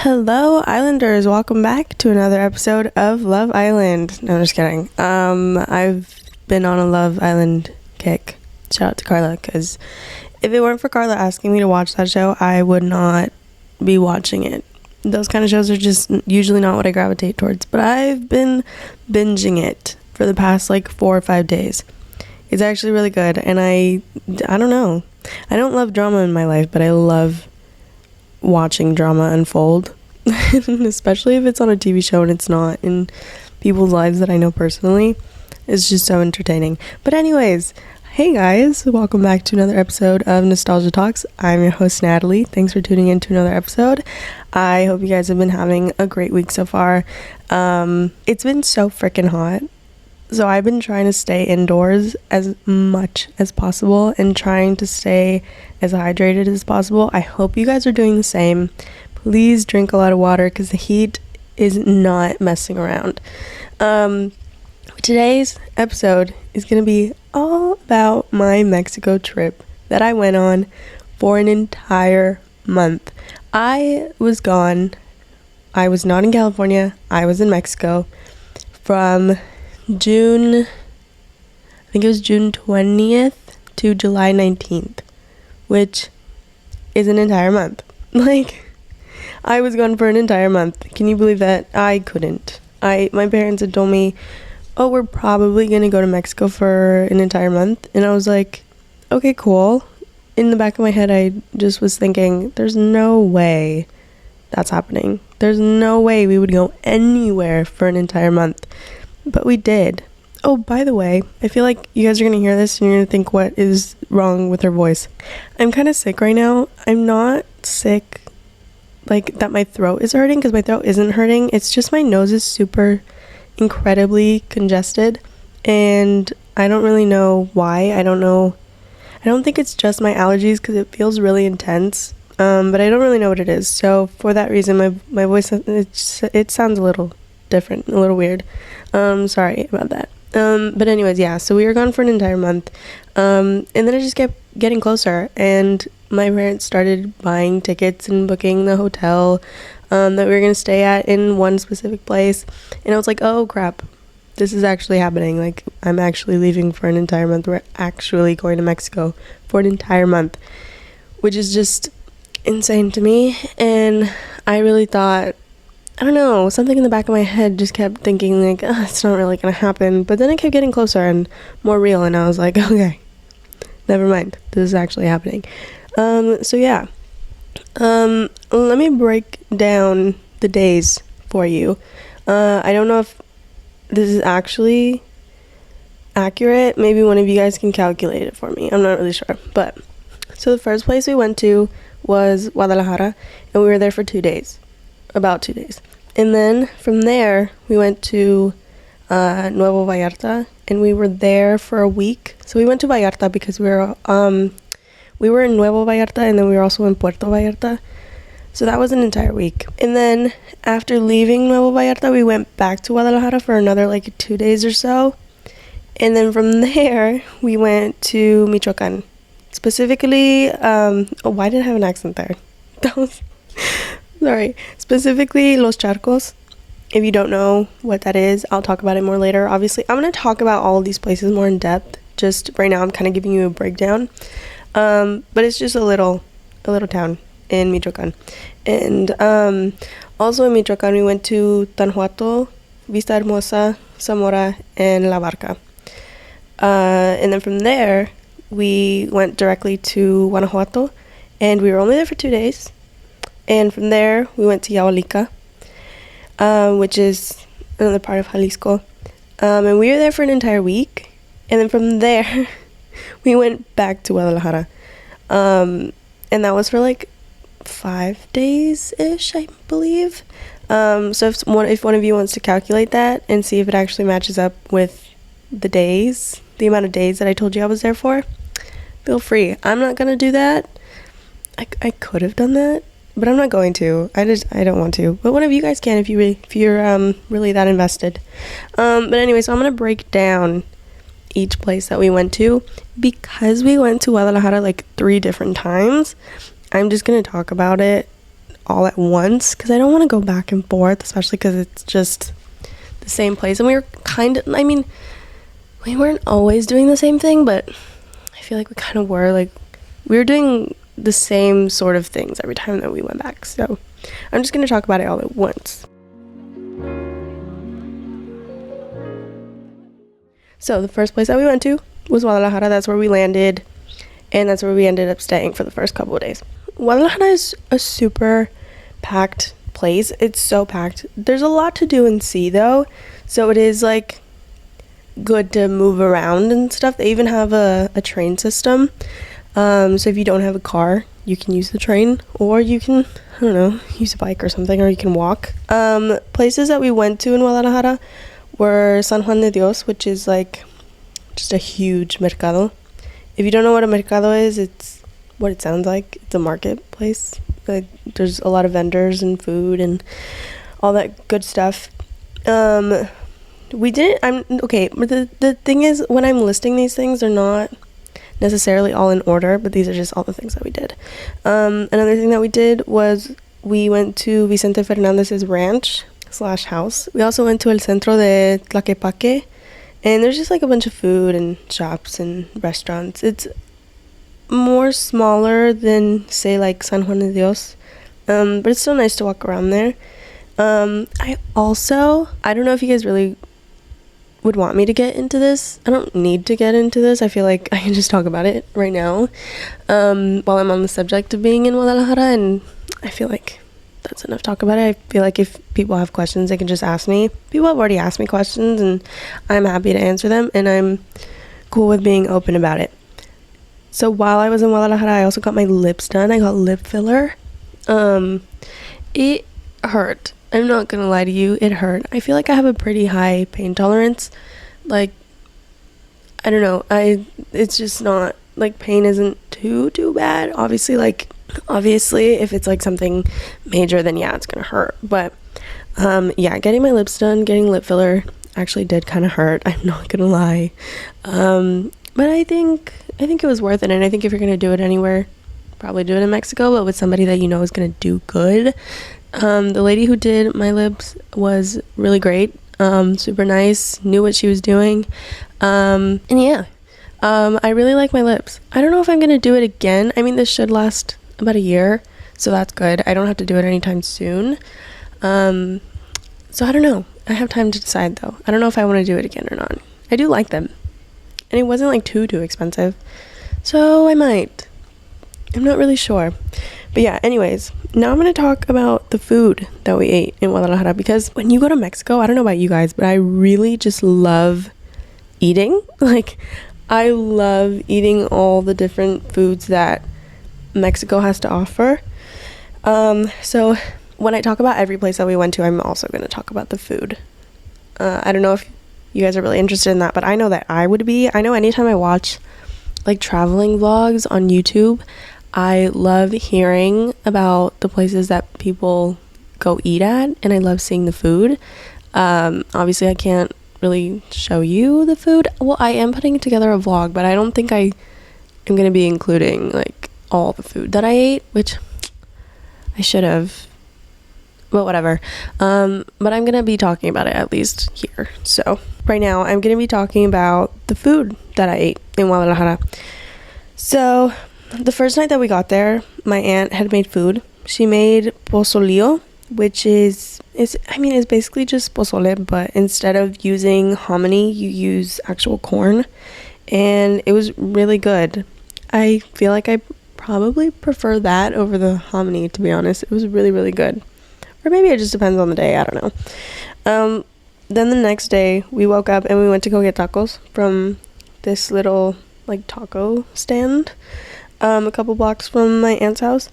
Hello, Islanders. Welcome back to another episode of Love Island. No, I'm just kidding. I've been on a Love Island kick. Shout out to Carla, because if it weren't for Carla asking me to watch that show, I would not be watching it. Those kind of shows are just usually not what I gravitate towards, but I've been binging it for the past 4 or 5 days. It's actually really good, and I don't know. I don't love drama in my life, but I love watching drama unfold, especially if it's on a TV show and it's not in people's lives that I know personally. It's just so entertaining. But anyways, hey guys, welcome back to another episode of Nostalgia Talks. I'm your host Natalie. Thanks for tuning in to another episode. I hope you guys have been having a great week so far. It's been so freaking hot, so I've been trying to stay indoors as much as possible and trying to stay as hydrated as possible. I hope you guys are doing the same. Please drink a lot of water because the heat is not messing around. Today's episode is going to be all about my Mexico trip that I went on for an entire month. I was gone. I was not in California. I was in Mexico from June 20th to July 19th, which is an entire month. I was gone for an entire month. Can you believe that? I couldn't. My parents had told me, oh, we're probably gonna go to Mexico for an entire month, and I was like, okay, cool. In the back of my head, I just was thinking, there's no way that's happening. There's no way we would go anywhere for an entire month. But we did. Oh, by the way, I feel like you guys are going to hear this and you're going to think, what is wrong with her voice? I'm kind of sick right now. I'm not sick that my throat is hurting, because my throat isn't hurting. It's just my nose is super incredibly congested, and I don't really know why. I don't think it's just my allergies, because it feels really intense, but I don't really know what it is. So for that reason, my voice, it sounds a little different, a little weird. Sorry about that. But anyways, yeah, so we were gone for an entire month, and then it just kept getting closer, and my parents started buying tickets and booking the hotel that we were going to stay at in one specific place, and I was like, oh crap, this is actually happening. I'm actually leaving for an entire month. We're actually going to Mexico for an entire month, which is just insane to me. And I really thought, I don't know, something in the back of my head just kept thinking it's not really gonna happen. But then it kept getting closer and more real, and I was like, okay, never mind, this is actually happening. So yeah, let me break down the days for you. I don't know if this is actually accurate. Maybe one of you guys can calculate it for me. I'm not really sure. But so the first place we went to was Guadalajara, and we were there for 2 days. About 2 days. And then from there we went to Nuevo, Vallarta, and we were there for a week. So we went to Vallarta because we were in Nuevo Vallarta, and then we were also in Puerto Vallarta. So that was an entire week. And then after leaving Nuevo Vallarta, we went back to Guadalajara for another 2 days or so. And then from there we went to Michoacan. Specifically, why did I have an accent there? That was sorry. Specifically, Los Charcos. If you don't know what that is, I'll talk about it more later. Obviously, I'm going to talk about all of these places more in depth. Just right now, I'm kind of giving you a breakdown. But it's just a little town in Michoacan. And also in Michoacan, we went to Guanajuato, Vista Hermosa, Zamora, and La Barca. And then from there, we went directly to Guanajuato, and we were only there for 2 days. And from there, we went to Yahualica, which is another part of Jalisco. And we were there for an entire week. And then from there, we went back to Guadalajara. And that was for 5 days-ish, I believe. So if one of you wants to calculate that and see if it actually matches up with the amount of days that I told you I was there for, feel free. I'm not going to do that. I could have done that, but I'm not going to. I don't want to. But one of you guys can if you're really that invested. But anyway, so I'm gonna break down each place that we went to, because we went to Guadalajara 3 different times. I'm just gonna talk about it all at once because I don't want to go back and forth, especially because it's just the same place. And we were we weren't always doing the same thing, but I feel like we kind of were. Like, we were doing the same sort of things every time that we went back. So I'm just going to talk about it all at once. So the first place that we went to was Guadalajara. That's where we landed, and that's where we ended up staying for the first couple of days. Guadalajara is a super packed place. It's so packed. There's a lot to do and see, though, so it is like good to move around and stuff. They even have a train system, so if you don't have a car, you can use the train, or you can, I don't know, use a bike or something, or you can walk. Places that we went to in Guadalajara were San Juan de Dios, which is like just a huge mercado. If you don't know what a mercado is, it's what it sounds like. It's a marketplace. Like, there's a lot of vendors and food and all that good stuff. The thing is, when I'm listing these things, they're not necessarily all in order, but these are just all the things that we did. Another thing that we did was we went to Vicente Fernandez's ranch / house. We also went to El Centro de Tlaquepaque, and there's just like a bunch of food and shops and restaurants. It's more smaller than, say, like San Juan de Dios, but it's still nice to walk around there. I don't know if you guys really would want me to get into this. I don't need to get into this. I feel like I can just talk about it right now while I'm on the subject of being in Guadalajara, and I feel like that's enough talk about it. I feel like if people have questions, they can just ask me. People have already asked me questions, and I'm happy to answer them, and I'm cool with being open about it. So while I was in Guadalajara, I also got my lips done. I got lip filler. It hurt. I'm not gonna lie to you, it hurt. I feel like I have a pretty high pain tolerance. Like, I don't know, it's just not, like, pain isn't too bad. Obviously, if it's like something major, then yeah, it's gonna hurt. But getting my lips done, getting lip filler actually did kind of hurt. I'm not gonna lie. But I think it was worth it, and I think if you're gonna do it anywhere, probably do it in Mexico, but with somebody that you know is gonna do good. The lady who did my lips was really great, super nice, knew what she was doing, and yeah, I really like my lips. I don't know if I'm gonna do it again. I mean, this should last about a year, so that's good. I don't have to do it anytime soon. So I don't know. I have time to decide, though. I don't know if I want to do it again or not. I do like them, and it wasn't like too expensive, so I might. I'm not really sure. But yeah, anyways, now I'm going to talk about the food that we ate in Guadalajara, because when you go to Mexico, I don't know about you guys, but I really just love eating. Like, I love eating all the different foods that Mexico has to offer. So when I talk about every place that we went to, I'm also going to talk about the food. I don't know if you guys are really interested in that, but I know that I would be. I know anytime I watch like traveling vlogs on YouTube, I love hearing about the places that people go eat at, and I love seeing the food. Obviously I can't really show you the food. Well, I am putting together a vlog, but I don't think I am going to be including like all the food that I ate, which I should have, but whatever. But I'm going to be talking about it at least here. So right now I'm going to be talking about the food that I ate in Guadalajara. So the first night that we got there, my aunt had made food. She made pozolillo, which is basically just pozole, but instead of using hominy, you use actual corn, and it was really good. I feel like I probably prefer that over the hominy, to be honest. It was really, really good. Or maybe it just depends on the day, I don't know. Then the next day, we woke up and we went to go get tacos from this little, like, taco stand, a couple blocks from my aunt's house.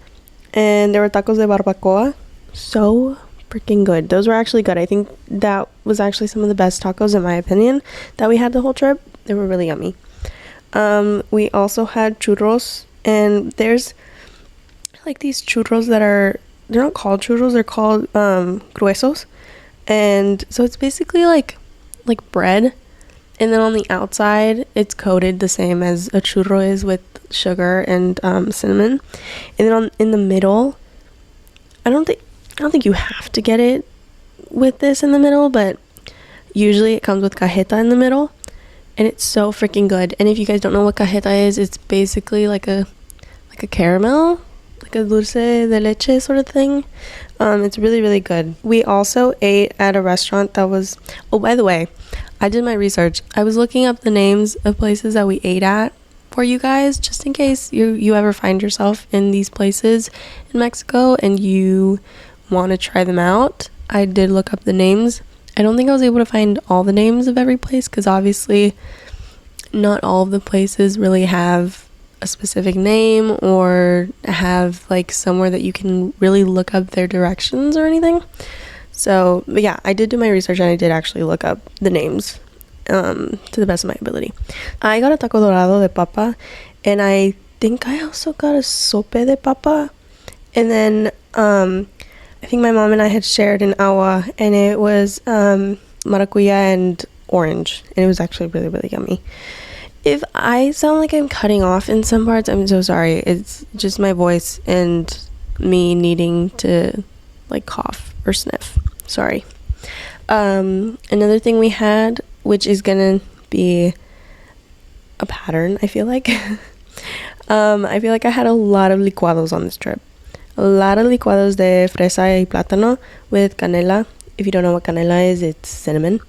And there were tacos de barbacoa. So freaking good. Those were actually good. I think that was actually some of the best tacos, in my opinion, that we had the whole trip. They were really yummy. We also had churros, and there's like these churros that are, they're not called churros, they're called gruesos. And so it's basically like bread, and then on the outside it's coated the same as a churro is, with sugar and cinnamon. And then in the middle, I don't think you have to get it with this in the middle, but usually it comes with cajeta in the middle, and it's so freaking good. And if you guys don't know what cajeta is, it's basically like a caramel, like a dulce de leche sort of thing. It's really, really good. We also ate at a restaurant that was, oh, by the way, I did my research. I was looking up the names of places that we ate at for you guys, just in case you ever find yourself in these places in Mexico and you want to try them out. I did look up the names. I don't think I was able to find all the names of every place, because obviously not all of the places really have a specific name or have like somewhere that you can really look up their directions or anything. So, but yeah, I did do my research and I did actually look up the names to the best of my ability. I got a taco dorado de papa, and I think I also got a sope de papa. And then I think my mom and I had shared an agua, and it was maracuya and orange, and it was actually really, really yummy. If I sound like I'm cutting off in some parts, I'm so sorry. It's just my voice and me needing to like cough or sniff. Sorry. Another thing we had, which is gonna be a pattern, I feel like. I feel like I had a lot of licuados on this trip. A lot of licuados de fresa y plátano with canela. If you don't know what canela is, it's cinnamon.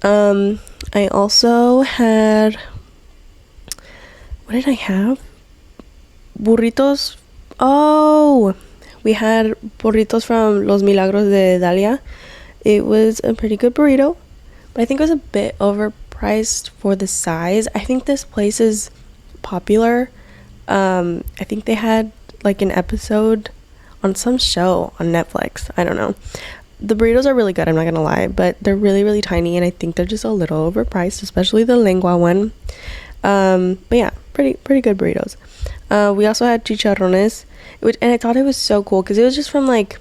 I also had, what did I have? Burritos. Oh, we had burritos from Los Milagros de Dalia. It was a pretty good burrito, but I think it was a bit overpriced for the size. I think this place is popular. I think they had like an episode on some show on Netflix. I don't know. The burritos are really good, I'm not gonna lie, but they're really, really tiny, and I think they're just a little overpriced, especially the lengua one. But yeah, pretty good burritos. We also had chicharrones, and I thought it was so cool because it was just from like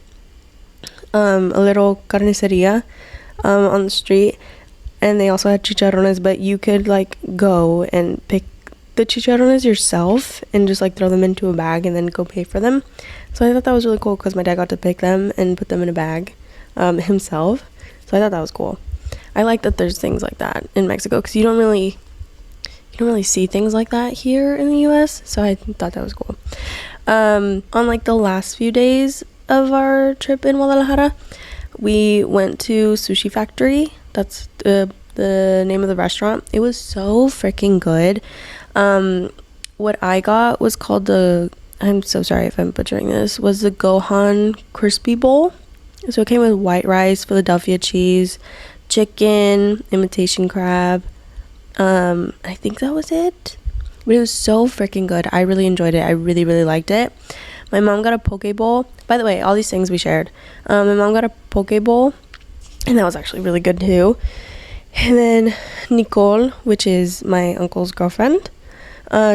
a little carniceria on the street, and they also had chicharrones, but you could like go and pick the chicharrones yourself and just like throw them into a bag and then go pay for them. So I thought that was really cool because my dad got to pick them and put them in a bag himself. So I thought that was cool. I like that there's things like that in Mexico, because you don't really see things like that here in the US. So I thought that was cool. On like the last few days of our trip in Guadalajara, we went to Sushi Factory. That's the name of the restaurant. It was so freaking good. What I got was called the, I'm so sorry if I'm butchering this, was the Gohan Crispy Bowl. So it came with white rice, Philadelphia cheese, chicken, imitation crab. I think that was it. But it was so freaking good. I really enjoyed it. I really, really liked it. My mom got a poke bowl. By the way, all these things we shared. My mom got a poke bowl, and that was actually really good too. And then Nicole, which is my uncle's girlfriend,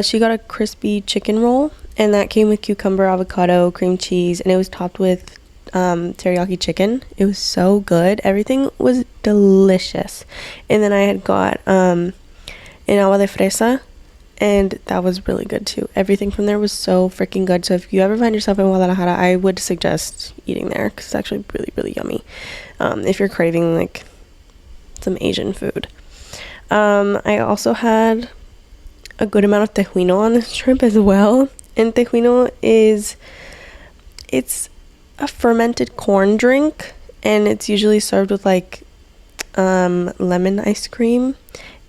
she got a crispy chicken roll, and that came with cucumber, avocado, cream cheese, and it was topped with teriyaki chicken. It was so good. Everything was delicious. And then I had got an agua de fresa, and that was really good too. Everything from there was so freaking good. So if you ever find yourself in Guadalajara, I would suggest eating there, because it's actually really, really yummy if you're craving like some Asian food. I also had a good amount of tejuino on this trip as well. And tejuino it's a fermented corn drink, and it's usually served with like lemon ice cream,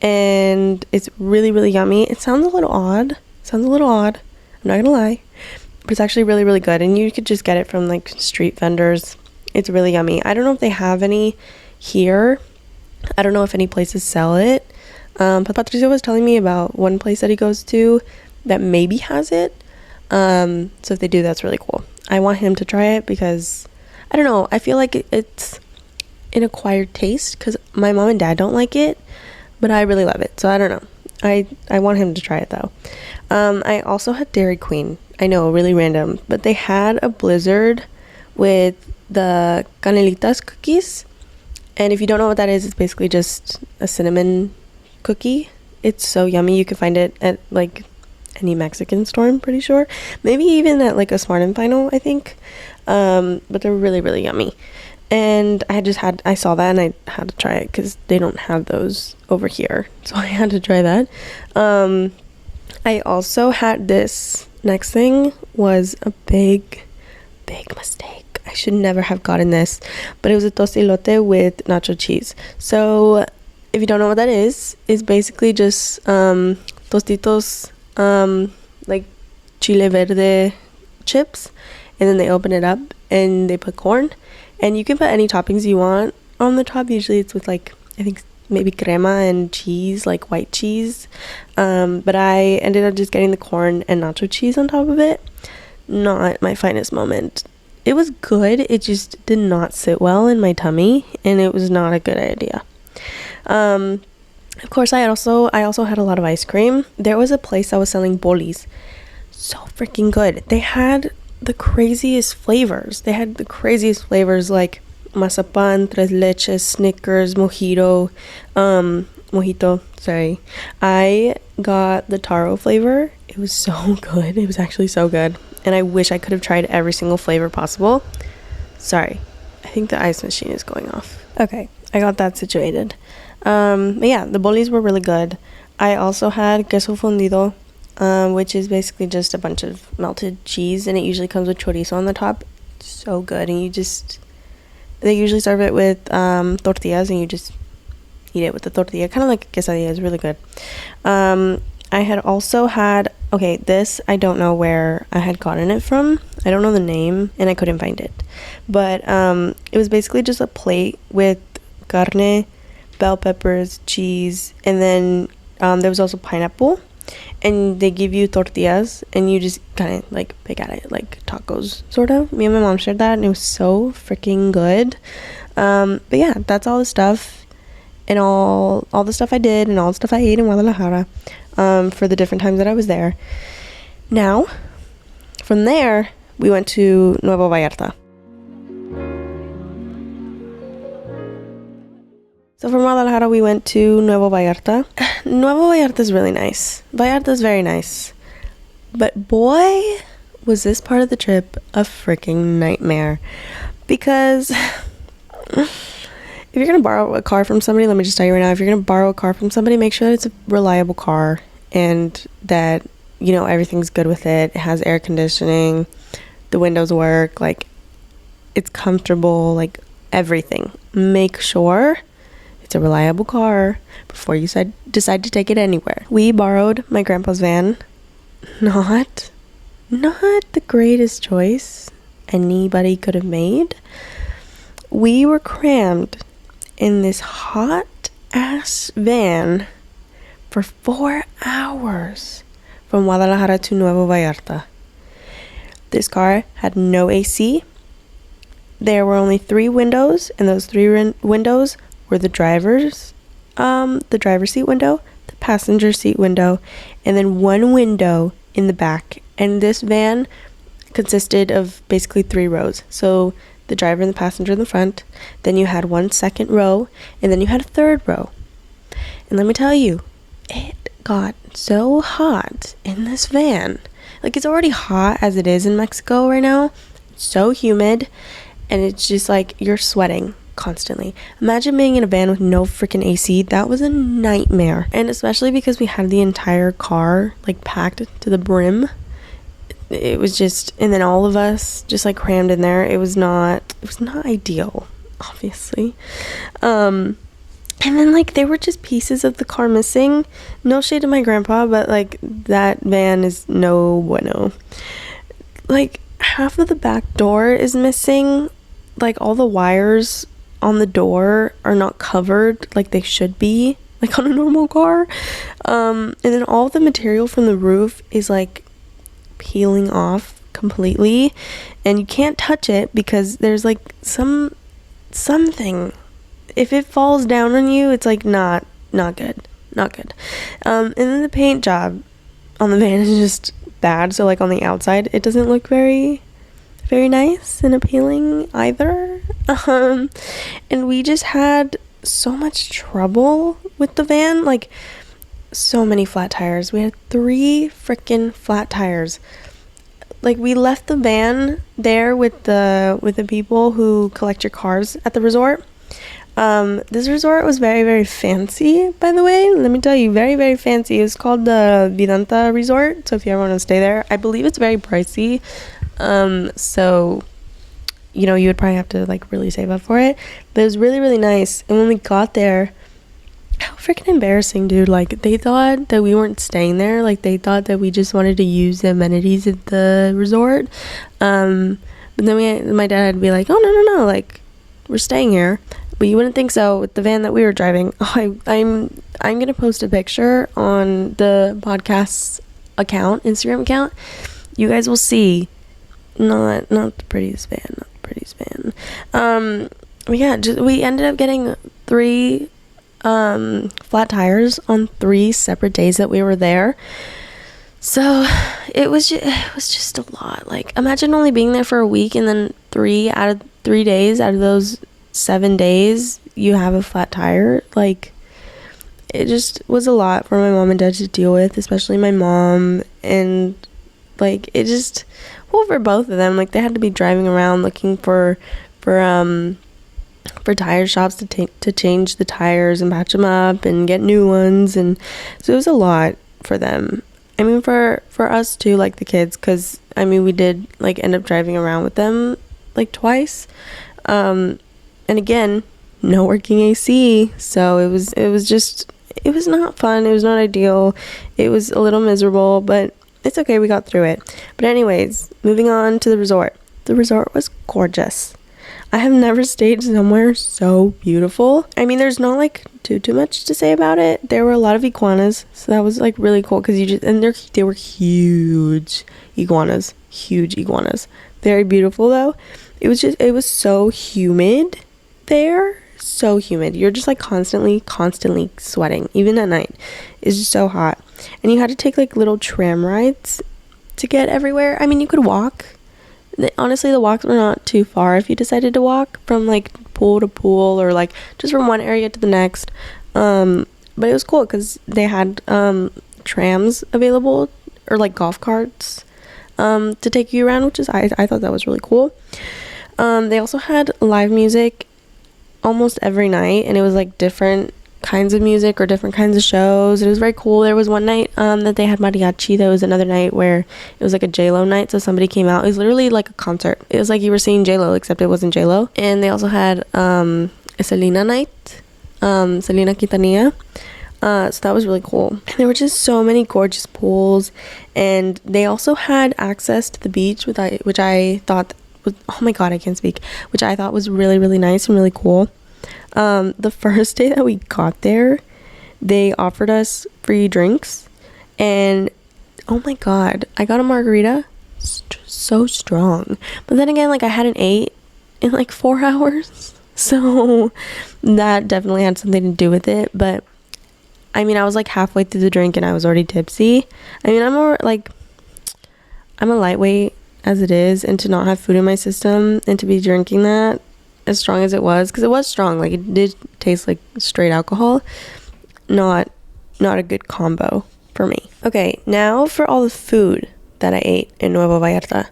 and it's really, really yummy. It sounds a little odd, I'm not gonna lie, but it's actually really, really good. And you could just get it from like street vendors. It's really yummy. I don't know if they have any here. I don't know if any places sell it, but Patricio was telling me about one place that he goes to that maybe has it. So if they do, that's really cool. I want him to try it because, I don't know, I feel like it's an acquired taste, because my mom and dad don't like it, but I really love it. So I don't know. I want him to try it though. I also had Dairy Queen. I know, really random, but they had a blizzard with the canelitas cookies. And if you don't know what that is, it's basically just a cinnamon cookie. It's so yummy. You can find it at like any Mexican store, I'm pretty sure. Maybe even at like a Smart and Final, I think. but they're really, really yummy. And I saw that and I had to try it because they don't have those over here, so I had to try that. I also had this next thing was a big mistake. I should never have gotten this, but it was a tostilote with nacho cheese. So if you don't know what that is, it's basically just tostitos, like chile verde chips, and then they open it up and they put corn, and you can put any toppings you want on the top. Usually it's with like, I think maybe crema and cheese, like white cheese, but I ended up just getting the corn and nacho cheese on top of it. Not my finest moment. It was good, it just did not sit well in my tummy, and it was not a good idea. Of course, I also had a lot of ice cream. There was a place that was selling bolis. So freaking good. They had the craziest flavors. Like mazapan, tres leches, Snickers, mojito. Sorry. I got the taro flavor. It was so good. It was actually so good. And I wish I could have tried every single flavor possible. Sorry. I think the ice machine is going off. Okay. I got that situated. But yeah, the bolis were really good. I also had queso fundido, which is basically just a bunch of melted cheese, and it usually comes with chorizo on the top. So good. And they usually serve it with tortillas, and you just eat it with the tortilla, kind of like quesadilla. It's really good. I had also had, this I don't know where I had gotten it from. I don't know the name, and I couldn't find it, but it was basically just a plate with carne, bell peppers, cheese, and then there was also pineapple, and they give you tortillas, and you just kind of like pick at it like tacos, sort of. Me and my mom shared that, and it was so freaking good. But yeah, that's all the stuff, and all the stuff I did, and all the stuff I ate in Guadalajara, for the different times that I was there. Now, from there, we went to Nuevo Vallarta. So from Guadalajara, we went to Nuevo Vallarta. Nuevo Vallarta is really nice. Vallarta is very nice. But boy, was this part of the trip a freaking nightmare. Because if you're going to borrow a car from somebody, let me just tell you right now, if you're going to borrow a car from somebody, make sure that it's a reliable car and that, everything's good with it. It has air conditioning, the windows work, like, it's comfortable, like, everything. Make sure it's a reliable car before you decide to take it anywhere. We borrowed my grandpa's van. Not the greatest choice anybody could have made. We were crammed in this hot ass van for 4 hours from Guadalajara to Nuevo Vallarta. This car had no AC. There were only 3 windows, and those 3 windows were the driver's seat window, the passenger seat window, and then 1 window in the back. And this van consisted of basically 3 rows. So the driver and the passenger in the front, then you had 1 second row, and then you had a 3rd row. And let me tell you, it got so hot in this van. Like, it's already hot as it is in Mexico right now. It's so humid, and it's just like you're sweating constantly. Imagine being in a van with no freaking AC. That was a nightmare. And especially because we had the entire car like packed to the brim. It was just, and then all of us just like crammed in there. It was not ideal, obviously. And then like there were just pieces of the car missing. No shade to my grandpa, but like that van is no bueno. Like half of the back door is missing. Like all the wires on the door are not covered like they should be, like on a normal car. And then all the material from the roof is like peeling off completely, and you can't touch it because there's like something. If it falls down on you, it's like not good. And then the paint job on the van is just bad. So like on the outside, it doesn't look very nice and appealing either. And we just had so much trouble with the van, like so many flat tires. We had 3 freaking flat tires. like we left the van there with the people who collect your cars at the resort. This resort was very, very fancy, by the way. Let me tell you, very, very fancy. It was called the Vidanta Resort. So if you ever want to stay there, I believe it's very pricey. So, you know, you would probably have to like really save up for it. But it was really, really nice. And when we got there, how freaking embarrassing, dude. Like, they thought that we weren't staying there. Like, they thought that we just wanted to use the amenities at the resort. But then my dad would be like, oh, no, like, we're staying here. But you wouldn't think so with the van that we were driving. Oh, I'm gonna post a picture on the podcast's Instagram account. You guys will see. Not the prettiest van. But yeah, we ended up getting 3 flat tires on 3 separate days that we were there. So it was just a lot. Like, imagine only being there for a week and then 3 days out of those 7 days you have a flat tire. Like, it just was a lot for my mom and dad to deal with, especially my mom. And like, it just, well, for both of them, like, they had to be driving around looking for tire shops to change the tires and patch them up and get new ones. And so it was a lot for them. I mean, for us too, like the kids, because I mean, we did like end up driving around with them like twice. And again, no working AC, so it was not fun. It was not ideal. It was a little miserable, but it's okay. We got through it. But anyways, moving on to the resort. The resort was gorgeous. I have never stayed somewhere so beautiful. I mean, there's not like too much to say about it. There were a lot of iguanas, so that was like really cool because they were huge iguanas. Very beautiful though. It was so humid there, so humid. You're just like constantly sweating, even at night. It's just so hot. And you had to take like little tram rides to get everywhere. I mean, you could walk. Honestly, the walks were not too far if you decided to walk from like pool to pool or like just from one area to the next. But it was cool because they had trams available, or like golf carts to take you around, which is I thought that was really cool. They also had live music almost every night, and it was like different kinds of music or different kinds of shows. It was very cool. There was one night that they had mariachi. There was another night where it was like a J-Lo night, so somebody came out. It was literally like a concert. It was like you were seeing J-Lo, except it wasn't J-Lo. And they also had a Selena night, Selena Quintanilla. So that was really cool. And there were just so many gorgeous pools, and they also had access to the beach, which I thought was, oh my god, I can't speak, which I thought was really, really nice and really cool. The first day that we got there, they offered us free drinks, and oh my god, I got a margarita, so strong. But then again, like, I hadn't ate in like 4 hours, so that definitely had something to do with it. But I mean, I was like halfway through the drink and I was already tipsy. I mean, I'm a lightweight as it is, and to not have food in my system and to be drinking that as strong as it was, because it was strong, like it did taste like straight alcohol, not a good combo for me. Okay, now for all the food that I ate in Nuevo Vallarta.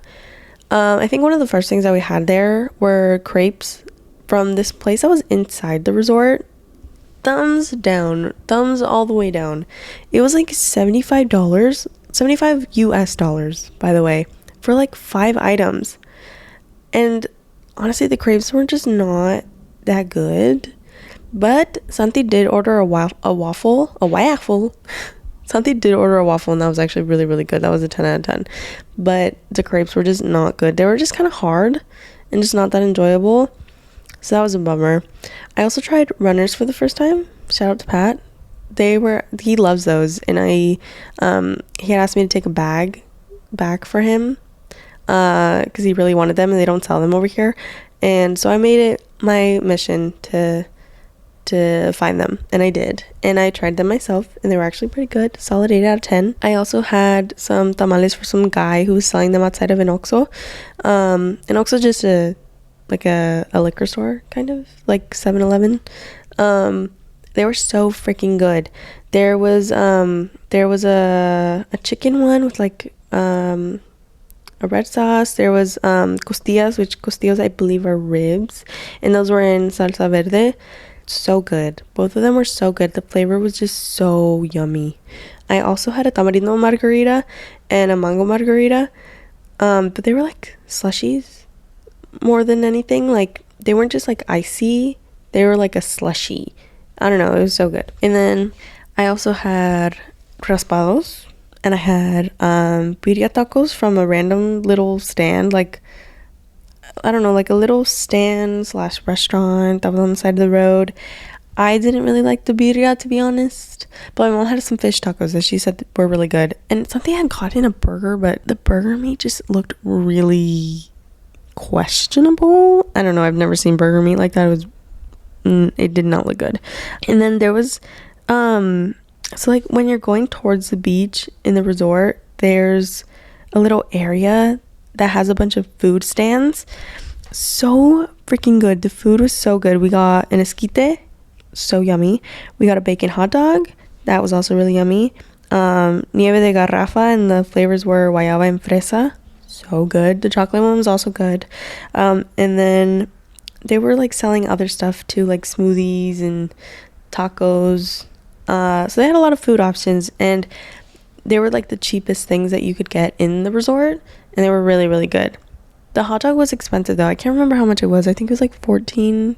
I think one of the first things that we had there were crepes from this place that was inside the resort. Thumbs down, thumbs all the way down. It was like $75 US, by the way, for like 5 items. And honestly, the crepes were just not that good. But Santi did order a waffle. Santi did order a waffle, and that was actually really, really good. That was a 10 out of 10. But the crepes were just not good. They were just kind of hard and just not that enjoyable. So that was a bummer. I also tried runners for the first time. Shout out to Pat. He loves those, and he had asked me to take a bag back for him because he really wanted them, and they don't sell them over here. And so I made it my mission to find them, and I did. And I tried them myself, and they were actually pretty good. Solid 8 out of 10. I also had some tamales for some guy who was selling them outside of an Oxxo. An Oxxo just a liquor store, kind of like 7-Eleven. They were so freaking good. There was a chicken one with like a a red sauce. There was costillas, which costillas I believe are ribs, and those were in salsa verde. So good. Both of them were so good. The flavor was just so yummy. I also had a tamarindo margarita and a mango margarita, but they were like slushies more than anything. Like, they weren't just like icy, they were like a slushy. I don't know, it was so good. And then I also had raspados, and I had birria tacos from a random little stand, like, I don't know, like a little stand slash restaurant that was on the side of the road. I didn't really like the birria, to be honest, but my mom had some fish tacos that she said were really good. And something I had caught in a burger, but the burger meat just looked really questionable. I don't know, I've never seen burger meat like that. It did not look good. And then there was so like when you're going towards the beach in the resort, there's a little area that has a bunch of food stands. So freaking good. The food was so good. We got an esquite, so yummy. We got a bacon hot dog, that was also really yummy. Nieve de garrafa, and the flavors were guayaba and fresa, so good. The chocolate one was also good. And then they were like selling other stuff too, like smoothies and tacos. So they had a lot of food options, and they were like the cheapest things that you could get in the resort, and they were really, really good. The hot dog was expensive though. I can't remember how much it was. I think it was like $13,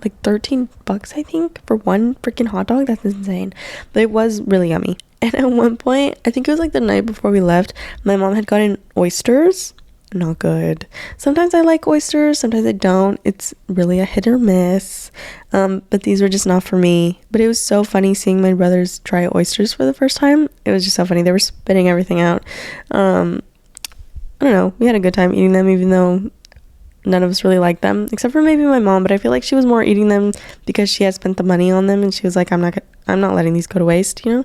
I think, for one freaking hot dog. That's insane. But it was really yummy. And at one point, I think it was like the night before we left, my mom had gotten oysters. Not good. Sometimes I like oysters, sometimes I don't. It's really a hit or miss. But these were just not for me. But it was so funny seeing my brothers try oysters for the first time. It was just so funny. They were spitting everything out. I don't know. We had a good time eating them, even though none of us really liked them, except for maybe my mom. But I feel like she was more eating them because she had spent the money on them, and she was like, I'm not letting these go to waste, you know.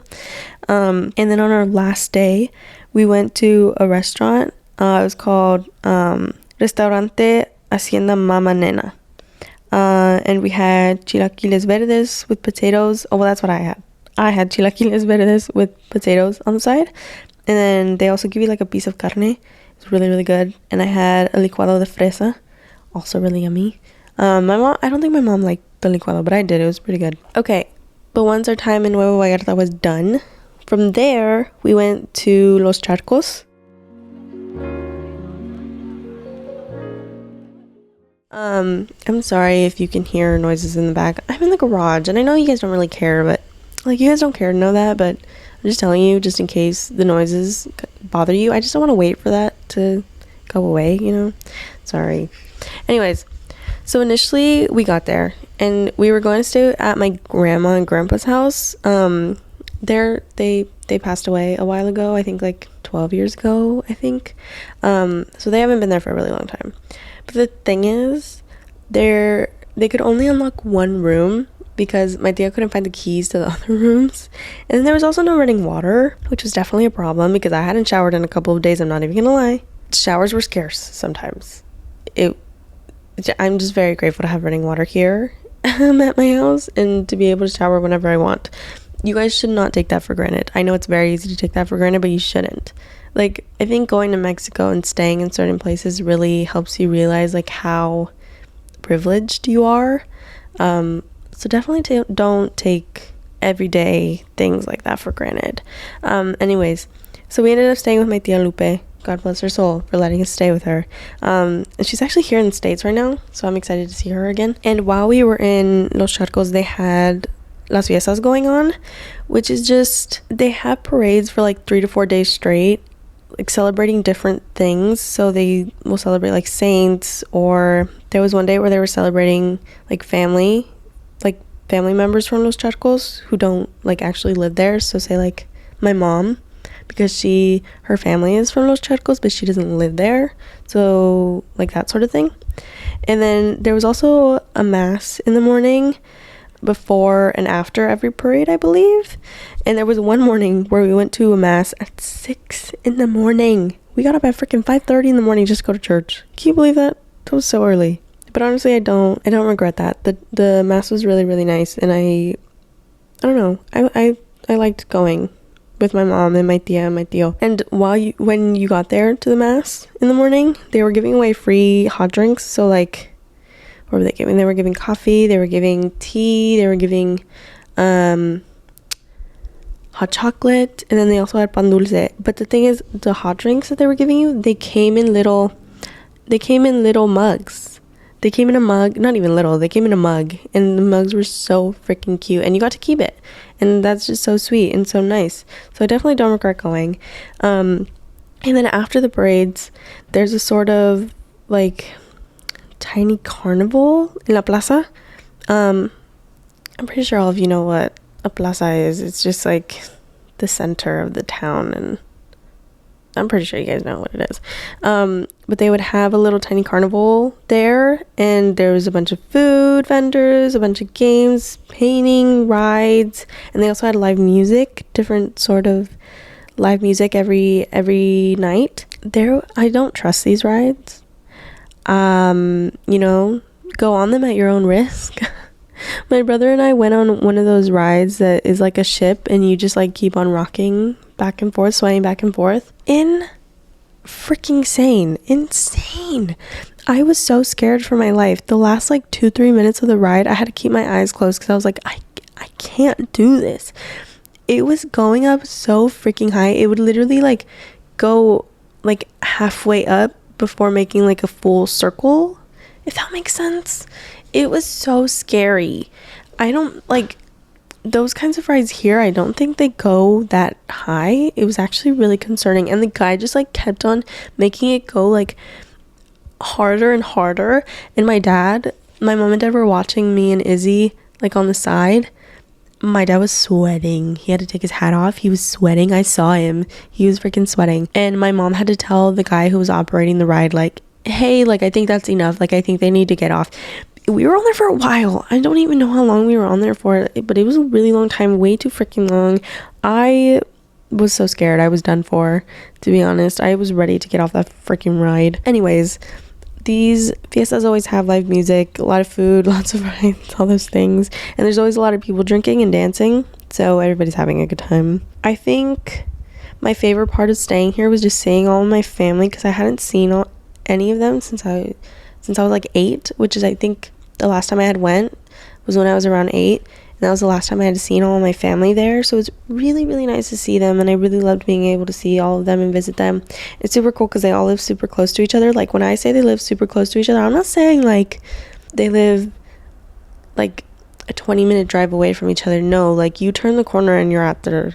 And then on our last day, we went to a restaurant. It was called Restaurante Hacienda Mama Nena. And we had chilaquiles verdes with potatoes. Oh, well, that's what I had. I had chilaquiles verdes with potatoes on the side. And then they also give you like a piece of carne. It's really, really good. And I had a licuado de fresa, also really yummy. My mom, I don't think my mom liked the licuado, but I did. It was pretty good. Okay, but once our time in Nuevo Vallarta was done, from there we went to Los Charcos. I'm sorry if you can hear noises in the back. I'm in the garage, and I know you guys don't really care, but like, you guys don't care to know that, but I'm just telling you, just in case the noises bother you. I just don't want to wait for that to go away, you know. Sorry. Anyways, so initially we got there, and we were going to stay at my grandma and grandpa's house. They passed away a while ago. I think like 12 years ago, I think. So they haven't been there for a really long time. But the thing is, they could only unlock one room because my tia couldn't find the keys to the other rooms. And then there was also no running water, which was definitely a problem because I hadn't showered in a couple of days. I'm not even gonna lie. Showers were scarce sometimes. I'm just very grateful to have running water here at my house and to be able to shower whenever I want. You guys should not take that for granted. I know it's very easy to take that for granted, but you shouldn't. Like, I think going to Mexico and staying in certain places really helps you realize like how privileged you are. So definitely don't take everyday things like that for granted. Anyways, so we ended up staying with my tia Lupe. God bless her soul for letting us stay with her. And she's actually here in the States right now, so I'm excited to see her again. And while we were in Los Charcos, they had Las Fiestas going on, which is just, they have parades for like 3 to 4 days straight, like celebrating different things. So they will celebrate like saints, or there was one day where they were celebrating like family members from Los Charcos who don't like actually live there. So say like my mom, because her family is from Los Charcos, but she doesn't live there. So like that sort of thing. And then there was also a mass in the morning before and after every parade, I believe. And there was one morning where we went to a mass at 6 in the morning. We got up at freaking 5:30 in the morning just to go to church. Can you believe that? That was so early. But honestly, I don't regret that. The mass was really, really nice, and I don't know. I liked going. with my mom and my tia and my tío. And when you got there to the mass in the morning, they were giving away free hot drinks. So like, what were they giving? They were giving coffee, they were giving tea, they were giving hot chocolate, and then they also had pan dulce. But the thing is, the hot drinks that they were giving you, they came in little mugs. They came in a mug, not even little, they came in a mug, and the mugs were so freaking cute, and you got to keep it, and that's just so sweet and so nice. So I definitely don't regret going. And then after the parades, there's a sort of like tiny carnival in La Plaza. I'm pretty sure all of you know what a plaza is. It's just like the center of the town, and I'm pretty sure you guys know what it is. But they would have a little tiny carnival there, and there was a bunch of food vendors, a bunch of games, painting, rides, and they also had live music, different sort of live music every night. I don't trust these rides. Go on them at your own risk. My brother and I went on one of those rides that is like a ship, and you just like keep on rocking back and forth, swaying back and forth. Insane. I was so scared for my life. The last like 2-3 minutes of the ride, I had to keep my eyes closed because I was like, I can't do this. It was going up so freaking high. It would literally like go like halfway up before making like a full circle, if that makes sense. It was so scary. I don't like those kinds of rides here. I don't think they go that high. It was actually really concerning, and the guy just like kept on making it go like harder and harder. And my mom and dad were watching me and Izzy like on the side. My dad was sweating. He had to take his hat off. He was sweating. I saw him. He was freaking sweating. And my mom had to tell the guy who was operating the ride, like, hey, like, I think that's enough. Like, I think they need to get off. We were on there for a while. I don't even know how long we were on there for, but it was a really long time, way too freaking long. I was so scared. I was done for, to be honest. I was ready to get off that freaking ride. Anyways, these fiestas always have live music, a lot of food, lots of rides, all those things. And there's always a lot of people drinking and dancing, so everybody's having a good time. I think my favorite part of staying here was just seeing all of my family, because I hadn't seen any of them since I was like 8, which is, I think, the last time I had went was when I was around 8. And that was the last time I had seen all of my family there. So it's really, really nice to see them. And I really loved being able to see all of them and visit them. It's super cool because they all live super close to each other. Like, when I say they live super close to each other, I'm not saying like they live like a 20-minute drive away from each other. No, like you turn the corner and you're at their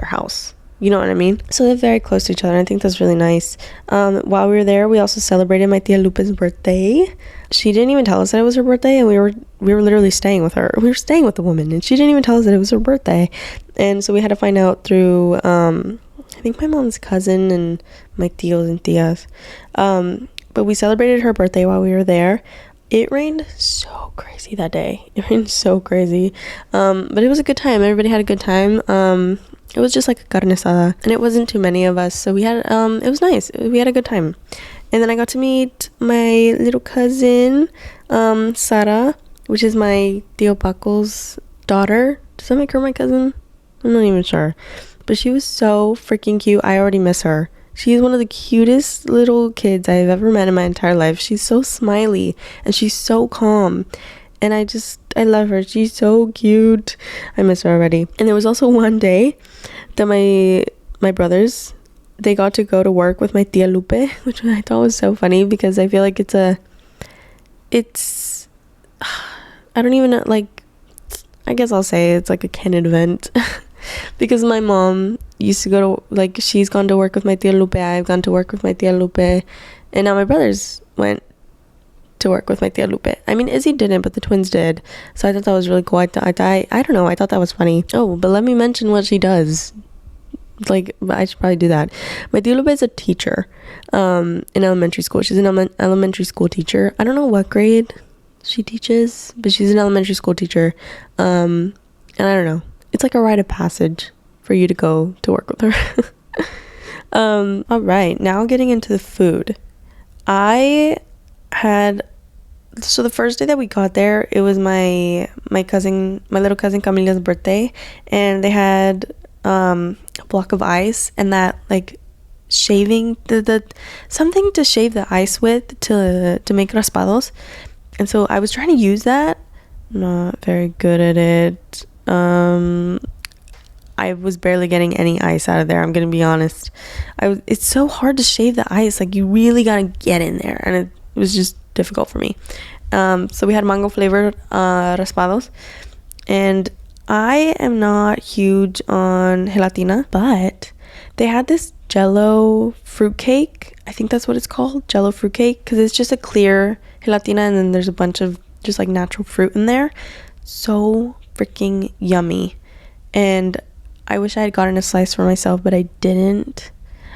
house. You know what I mean? So they're very close to each other. I think that's really nice. While we were there, we also celebrated my tia Lupe's birthday. She didn't even tell us that it was her birthday, and we were literally staying with her. We were staying with the woman, and she didn't even tell us that it was her birthday. And so we had to find out through, I think my mom's cousin and my tios and tias. But we celebrated her birthday while we were there. It rained so crazy that day. It rained so crazy. But it was a good time. Everybody had a good time. It was just like a carne asada, and it wasn't too many of us, so we had it was nice. We had a good time. And then I got to meet my little cousin, Sara, which is my tío Paco's daughter. Does that make her my cousin? I'm not even sure, but she was so freaking cute. I already miss her. She's one of the cutest little kids I've ever met in my entire life. She's so smiley, and she's so calm. And I love her. She's so cute. I miss her already. And there was also one day that my brothers, they got to go to work with my tia Lupe, which I thought was so funny because I feel like I don't even know, like, I guess I'll say it's like a Ken event. Because my mom used to go to, like, she's gone to work with my tia Lupe, I've gone to work with my tia Lupe, and now my brothers went to work with my tia Lupe. I mean, Izzy didn't, but the twins did. So I thought that was really cool. I don't know. I thought that was funny. Oh, but let me mention what she does. Like, I should probably do that. My tia Lupe is a teacher in elementary school. She's an elementary school teacher. I don't know what grade she teaches, but she's an elementary school teacher. And I don't know. It's like a rite of passage for you to go to work with her. All right. Now getting into the food. So the first day that we got there, it was my little cousin Camila's birthday, and they had a block of ice, and that like shaving the something to shave the ice with to make raspados. And so I was trying to use that. Not very good at it. I was barely getting any ice out of there, I'm gonna be honest. It's so hard to shave the ice, like you really gotta get in there, and it was just difficult for me. So we had mango flavored raspados, and I am not huge on gelatina, but they had this jello fruitcake. I think that's what it's called, jello fruitcake, because it's just a clear gelatina and then there's a bunch of just like natural fruit in there. So freaking yummy. And I wish I had gotten a slice for myself, but I didn't.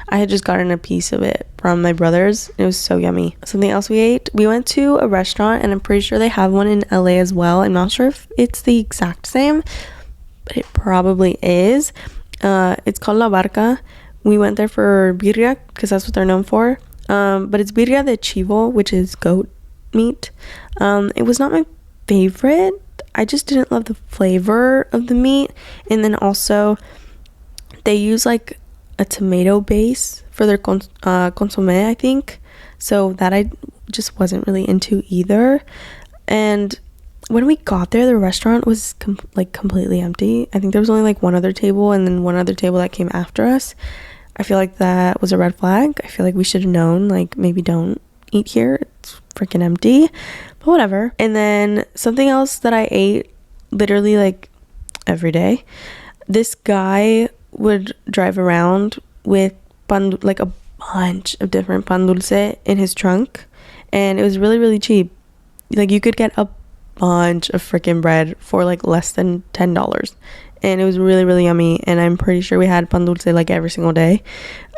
I had just gotten a piece of it from my brother's. It was so yummy. Something else we ate, we went to a restaurant, and I'm pretty sure they have one in LA as well. I'm not sure if it's the exact same, but it probably is. It's called La Barca. We went there for birria because that's what they're known for. But it's birria de chivo, which is goat meat. It was not my favorite. I just didn't love the flavor of the meat. And then also they use like a tomato base for their consomme, I think. So that I just wasn't really into either. And when we got there, the restaurant was completely empty. I think there was only like one other table and then one other table that came after us. I feel like that was a red flag. I feel like we should have known, like, maybe don't eat here. It's freaking empty. But whatever. And then something else that I ate literally like every day. This guy would drive around with pan, like a bunch of different pan dulce in his trunk. And it was really, really cheap. Like you could get a bunch of freaking bread for like less than $10. And it was really, really yummy. And I'm pretty sure we had pan dulce like every single day.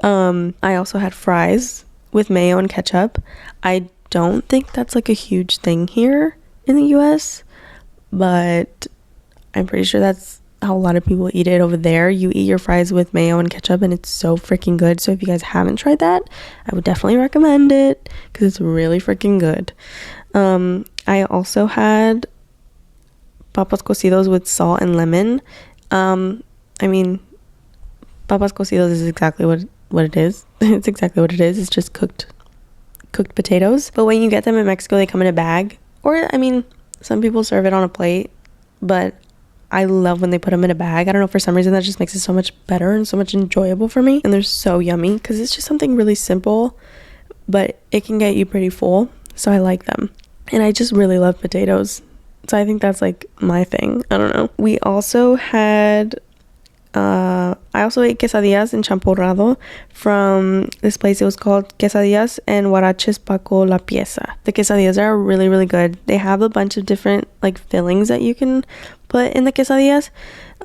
I also had fries with mayo and ketchup. I don't think that's like a huge thing here in the US, but I'm pretty sure that's how a lot of people eat it over there. You eat your fries with mayo and ketchup, and it's so freaking good. So if you guys haven't tried that, I would definitely recommend it because it's really freaking good. I also had papas cocidos with salt and lemon. I mean, papas cocidos is exactly what it is. It's exactly what it is. It's just cooked potatoes. But when you get them in Mexico, they come in a bag. Or, I mean, some people serve it on a plate. But I love when they put them in a bag. I don't know, for some reason that just makes it so much better and so much enjoyable for me. And they're so yummy because it's just something really simple, but it can get you pretty full. So I like them. And I just really love potatoes. So I think that's like my thing. I don't know. We also had I also ate quesadillas and champurrado from this place. It was called Quesadillas and Huaraches Paco La Pieza. The quesadillas are really, really good. They have a bunch of different like fillings that you can put in the quesadillas.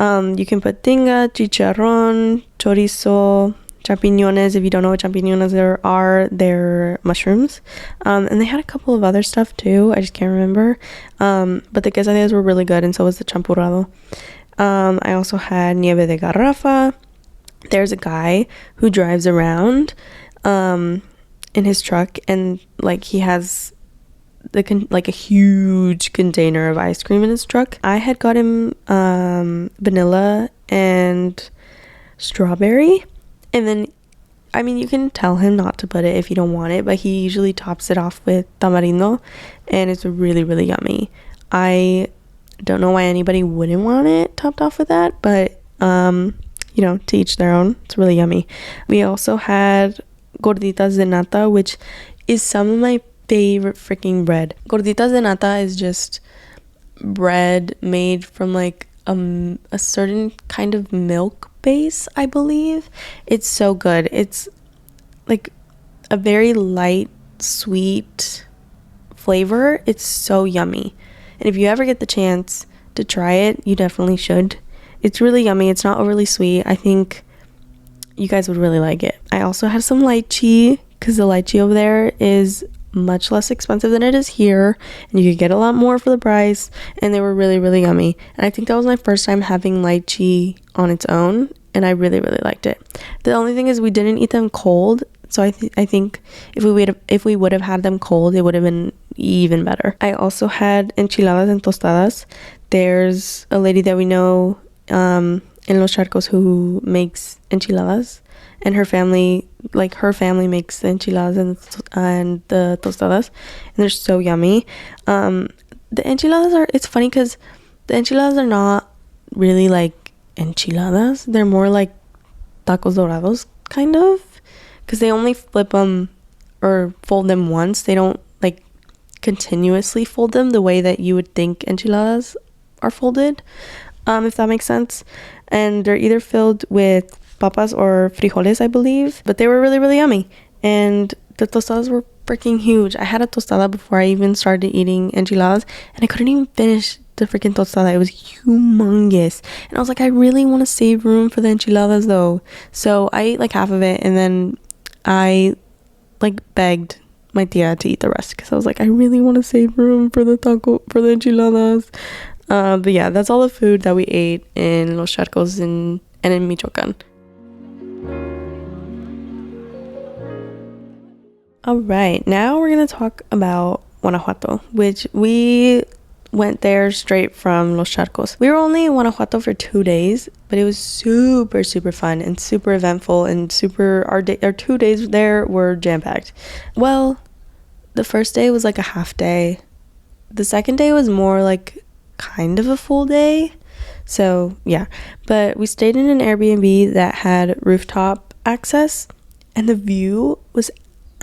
You can put tinga, chicharrón, chorizo, champiñones. If you don't know what champiñones are, they're mushrooms. And they had a couple of other stuff too. I just can't remember. But the quesadillas were really good, and so was the champurrado. I also had nieve de garrafa. There's a guy who drives around in his truck, and like he has like a huge container of ice cream in his truck. I had got him vanilla and strawberry, and then I mean, you can tell him not to put it if you don't want it, but he usually tops it off with tamarindo, and it's really, really yummy. I don't know why anybody wouldn't want it topped off with that, but you know, to each their own. It's really yummy. We also had gorditas de nata, which is some of my favorite freaking bread. Gorditas de nata is just bread made from like a certain kind of milk base, I believe. It's so good. It's like a very light, sweet flavor. It's so yummy. And if you ever get the chance to try it, you definitely should. It's really yummy. It's not overly sweet. I think you guys would really like it. I also had some lychee because the lychee over there is much less expensive than it is here, and you could get a lot more for the price, and they were really, really yummy. And I think that was my first time having lychee on its own, and I really, really liked it. The only thing is we didn't eat them cold, so I think if we would have had them cold, it would have been even better. I also had enchiladas and tostadas. There's a lady that we know in Los Charcos who makes enchiladas, and her family makes the enchiladas and the tostadas, and they're so yummy. The enchiladas it's funny because the enchiladas are not really like enchiladas. They're more like tacos dorados, kind of, because they only flip them or fold them once. They don't like continuously fold them the way that you would think enchiladas are folded, if that makes sense. And they're either filled with papas or frijoles, I believe, but they were really, really yummy. And the tostadas were freaking huge. I had a tostada before I even started eating enchiladas, and I couldn't even finish the freaking tostada. It was humongous, and I was like, I really want to save room for the enchiladas though. So I ate like half of it, and then I like begged my tia to eat the rest because I was like, I really want to save room for the enchiladas. But yeah, that's all the food that we ate in Los Charcos and in Michoacan. All right, now we're gonna talk about Guanajuato, which we went there straight from Los Charcos. We were only in Guanajuato for 2 days, but it was super, super fun and super eventful, and our 2 days there were jam-packed. Well, the first day was like a half day. The second day was more like kind of a full day. So yeah, but we stayed in an Airbnb that had rooftop access, and the view was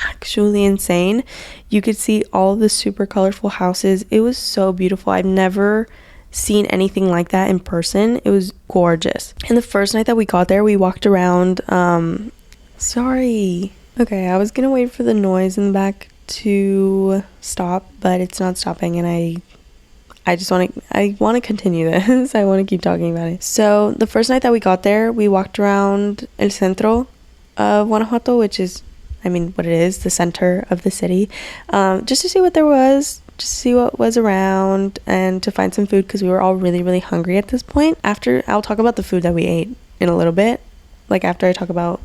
actually insane. You could see all the super colorful houses. It was so beautiful. I've never seen anything like that in person. It was gorgeous. And the first night that we got there, we walked around. Sorry. Okay, I was gonna wait for the noise in the back to stop, but it's not stopping, and I want to continue this. I want to keep talking about it. So the first night that we got there, we walked around El Centro of Guanajuato, which is, I mean, what it is, the center of the city, just to see what there was, just to see what was around, and to find some food because we were all really, really hungry at this point. I'll talk about the food that we ate in a little bit, like after I talk about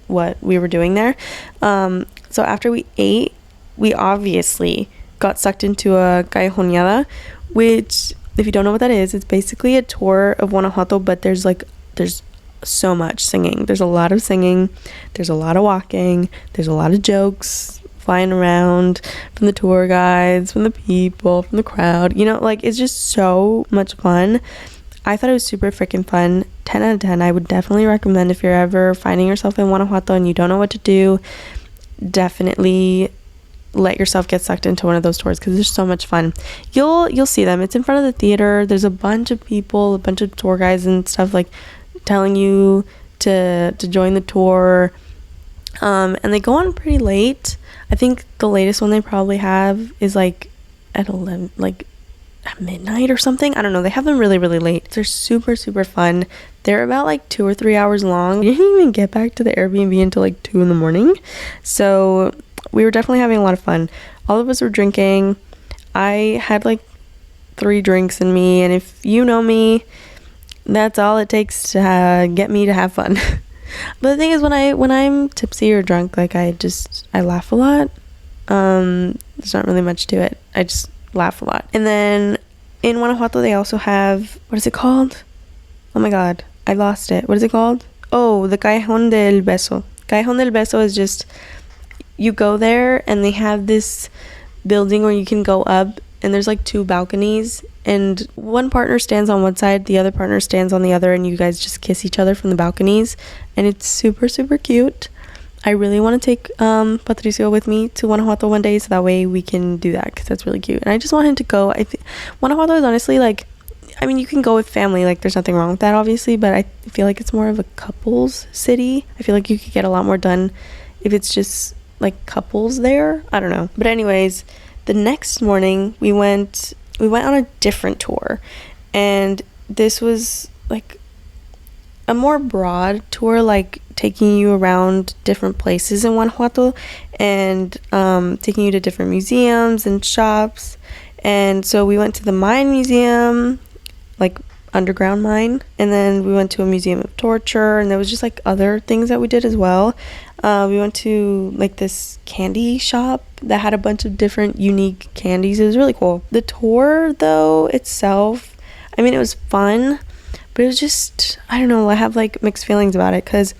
what we were doing there. So after we ate, we obviously got sucked into a callejoneada, which, if you don't know what that is, it's basically a tour of Guanajuato, but there's so much singing. There's a lot of singing, there's a lot of walking, there's a lot of jokes flying around from the tour guides, from the people, from the crowd, like it's just so much fun. I thought it was super freaking fun. 10 out of 10. I would definitely recommend, if you're ever finding yourself in Guanajuato and you don't know what to do, definitely let yourself get sucked into one of those tours because they're so much fun. You'll see them. It's in front of the theater. There's a bunch of people, a bunch of tour guides and stuff like telling you to join the tour, and they go on pretty late. I think the latest one they probably have is like at 11, like at midnight or something. I don't know. They have them really, really late. They're super, super fun. They're about like 2 or 3 hours long. We didn't even get back to the Airbnb until like 2 in the morning. So we were definitely having a lot of fun. All of us were drinking. I had like 3 drinks in me, and if you know me, that's all it takes to get me to have fun. But the thing is, when I'm tipsy or drunk, like I laugh a lot. There's not really much to it. I just laugh a lot. And then in Guanajuato they also have, what is it called? Oh my god, I lost it. What is it called? Oh, the Callejón del Beso. Callejón del Beso is just, you go there and they have this building where you can go up, and there's like 2 balconies, and one partner stands on one side, the other partner stands on the other, and you guys just kiss each other from the balconies, and it's super, super cute. I really want to take Patricio with me to Guanajuato one day, so that way we can do that, because that's really cute, and I just want him to go. Guanajuato is honestly like, I mean, you can go with family, like there's nothing wrong with that obviously, but I feel like it's more of a couples city. I feel like you could get a lot more done if it's just like couples there. I don't know. But anyways, the next morning we went on a different tour, and this was like a more broad tour, like taking you around different places in Guanajuato, and taking you to different museums and shops. And so we went to the mine museum, like underground mine, and then we went to a museum of torture, and there was just like other things that we did as well. We went to like this candy shop that had a bunch of different unique candies. It was really cool. The tour though itself, I mean, it was fun, But it was just, I don't know, I have like mixed feelings about it because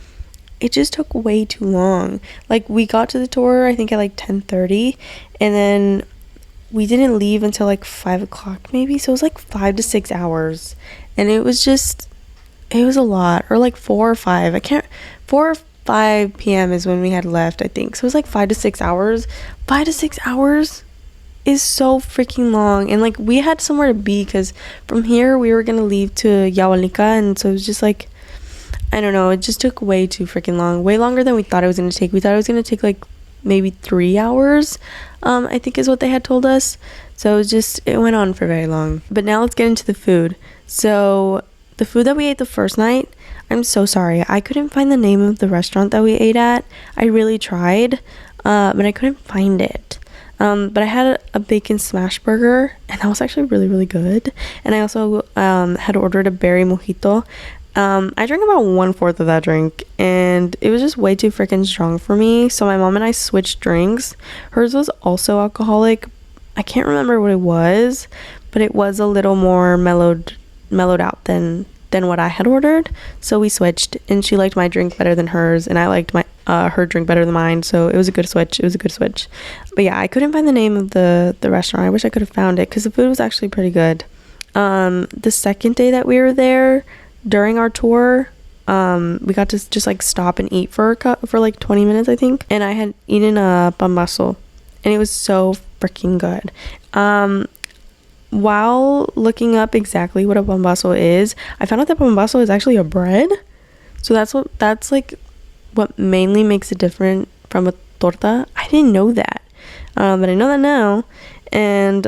it just took way too long. Like, we got to the tour I think at like 10:30, and then we didn't leave until like 5 o'clock maybe, so it was like 5 to 6 hours, and it was a lot. Or like 4 or 5, 4 or 5 p.m. is when we had left, I think. So it was like 5 to 6 hours. 5 to 6 hours is so freaking long. And like, we had somewhere to be because from here we were gonna leave to Yahualica, and so it was just like, I don't know, it just took way too freaking long, way longer than we thought it was gonna take. We thought it was gonna take like maybe 3 hours, I think is what they had told us. So it went on for very long. But now let's get into the food. So the food that we ate the first night, I'm so sorry, I couldn't find the name of the restaurant that we ate at. I really tried, but I couldn't find it. But I had a bacon smash burger, and that was actually really, really good. And I also had ordered a berry mojito. I drank about 1/4 of that drink, and it was just way too freaking strong for me. So my mom and I switched drinks. Hers was also alcoholic. I can't remember what it was, but it was a little more mellowed out than what I had ordered. So we switched, and she liked my drink better than hers, and I liked her drink better than mine. So it was a good switch. But yeah, I couldn't find the name of the restaurant. I wish I could have found it because the food was actually pretty good. The second day that we were there, during our tour, we got to just like stop and eat for like 20 minutes, I think. And I had eaten a pambazo, and it was so freaking good. While looking up exactly what a pambazo is, I found out that pambazo is actually a bread. So that's like what mainly makes it different from a torta. I didn't know that, but I know that now. And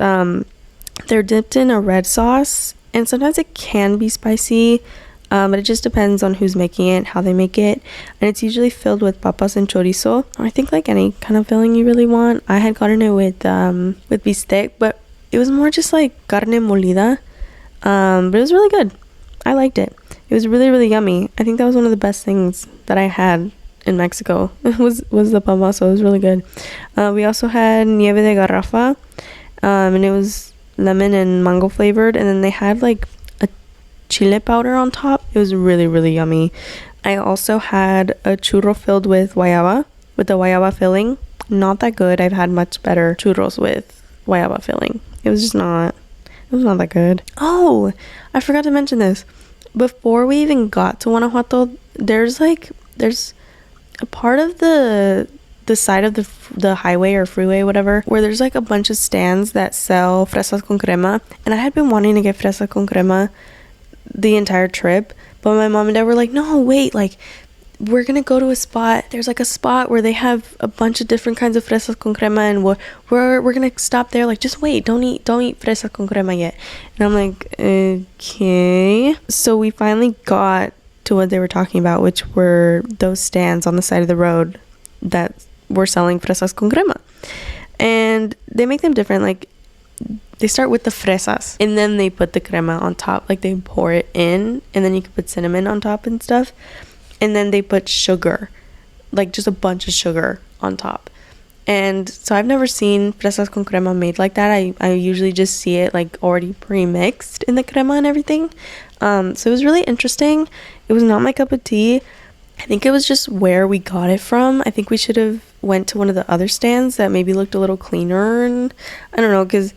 they're dipped in a red sauce, and sometimes it can be spicy, but it just depends on who's making it, how they make it. And it's usually filled with papas and chorizo, or I think like any kind of filling you really want. I had gotten it with bistec, but it was more just like carne molida, but it was really good. I liked it. It was really, really yummy. I think that was one of the best things that I had in Mexico. was the pambazo. It was really good. We also had nieve de garrafa, and it was lemon and mango flavored, and then they had like a chile powder on top. It was really, really yummy. I also had a churro filled with the guayaba filling. Not that good. I've had much better churros with guayaba filling. It was not that good. Oh, I forgot to mention this. Before we even got to Guanajuato, there's a part of the side of the highway or freeway, whatever, where there's like a bunch of stands that sell fresas con crema. And I had been wanting to get fresa con crema the entire trip, but my mom and dad were like, no, wait, like, we're gonna go to a spot. There's like a spot where they have a bunch of different kinds of fresas con crema, and we're gonna stop there. Like, just wait, don't eat fresas con crema yet. And I'm like, okay. So we finally got to what they were talking about, which were those stands on the side of the road that were selling fresas con crema, and they make them different. Like, they start with the fresas, and then they put the crema on top. Like, they pour it in, and then you can put cinnamon on top and stuff. And then they put sugar, like just a bunch of sugar on top. And so I've never seen fresas con crema made like that. I usually just see it like already pre-mixed in the crema and everything. So it was really interesting. It was not my cup of tea. I think it was just where we got it from. I think we should have went to one of the other stands that maybe looked a little cleaner. And I don't know, because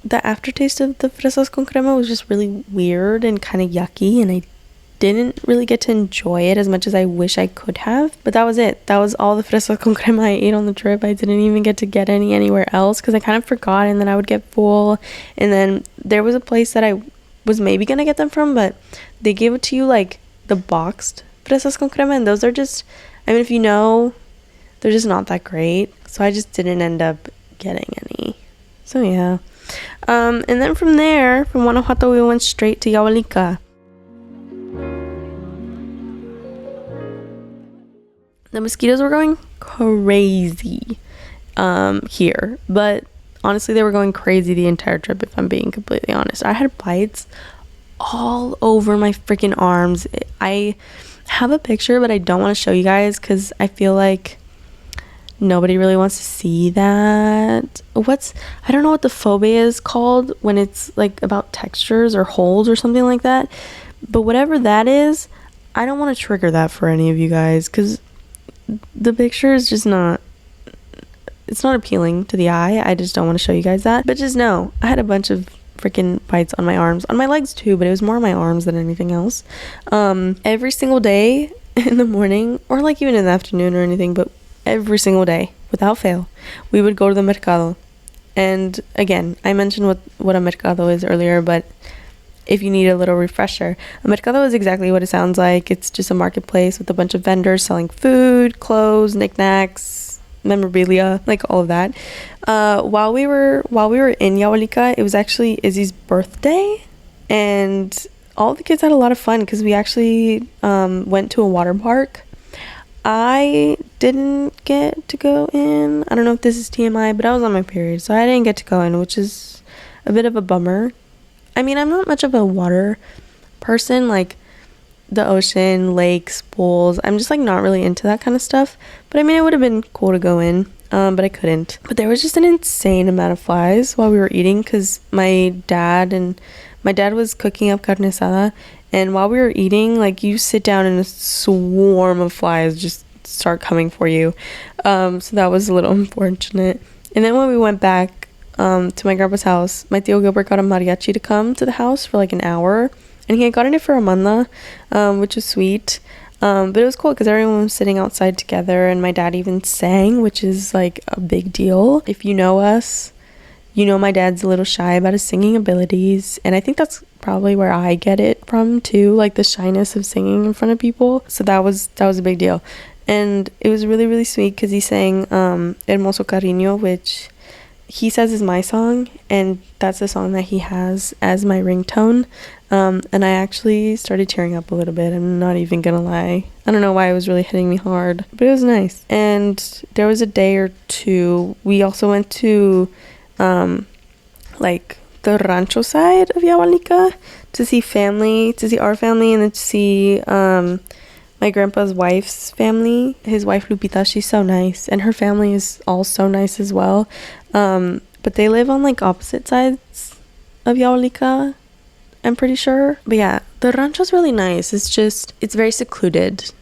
the aftertaste of the fresas con crema was just really weird and kind of yucky, and I didn't really get to enjoy it as much as I wish I could have. But that was it. That was all the fresas con crema I ate on the trip. I didn't even get to get anywhere else because I kind of forgot, and then I would get full. And then there was a place that I was maybe gonna get them from, but they gave it to you like the boxed fresas con crema, and those are just, I mean, if you know, they're just not that great. So I just didn't end up getting any. So yeah. And then from there, from Guanajuato, we went straight to Yahualica. The mosquitoes were going crazy here, but honestly, they were going crazy the entire trip, if I'm being completely honest. I had bites all over my freaking arms. I have a picture, but I don't want to show you guys because I feel like nobody really wants to see that. I don't know what the phobia is called when it's like about textures or holes or something like that, But whatever that is, I don't want to trigger that for any of you guys, because the picture is just not, it's not appealing to the eye. I just don't want to show you guys that. But just know, I had a bunch of freaking bites on my arms, on my legs too, but it was more on my arms than anything else. Every single day in the morning, or like even in the afternoon or anything, but every single day, without fail, we would go to the mercado. And again, I mentioned what a mercado is earlier, but if you need a little refresher, a mercado is exactly what it sounds like. It's just a marketplace with a bunch of vendors selling food, clothes, knickknacks, memorabilia, like all of that. While we were in Yahualica, it was actually Izzy's birthday, and all the kids had a lot of fun because we actually went to a water park. I didn't get to go in. I don't know if this is TMI, but I was on my period, so I didn't get to go in, which is a bit of a bummer. I mean, I'm not much of a water person, like the ocean, lakes, pools. I'm just like not really into that kind of stuff. But I mean, it would have been cool to go in, but I couldn't. But there was just an insane amount of flies while we were eating, because my dad was cooking up carne asada, and while we were eating, like, you sit down and a swarm of flies just start coming for you. So that was a little unfortunate. And then when we went back to my grandpa's house, my Tío Gilbert got a mariachi to come to the house for like an hour, and he had gotten it for Amanda, which was sweet. But it was cool because everyone was sitting outside together, and my dad even sang, which is like a big deal. If you know us, you know my dad's a little shy about his singing abilities, and I think that's probably where I get it from too, like the shyness of singing in front of people. So that was a big deal. And it was really, really sweet because he sang Hermoso Cariño, which he says is my song, and that's the song that he has as my ringtone. And I actually started tearing up a little bit. I'm not even gonna lie. I don't know why it was really hitting me hard, but it was nice. And there was a day or two, we also went to like the rancho side of Yahualica to see our family, and then to see my grandpa's wife's family. His wife Lupita, she's so nice, and her family is all so nice as well. But they live on like opposite sides of Yahualica, I'm pretty sure. But yeah, the rancho's really nice. It's very secluded,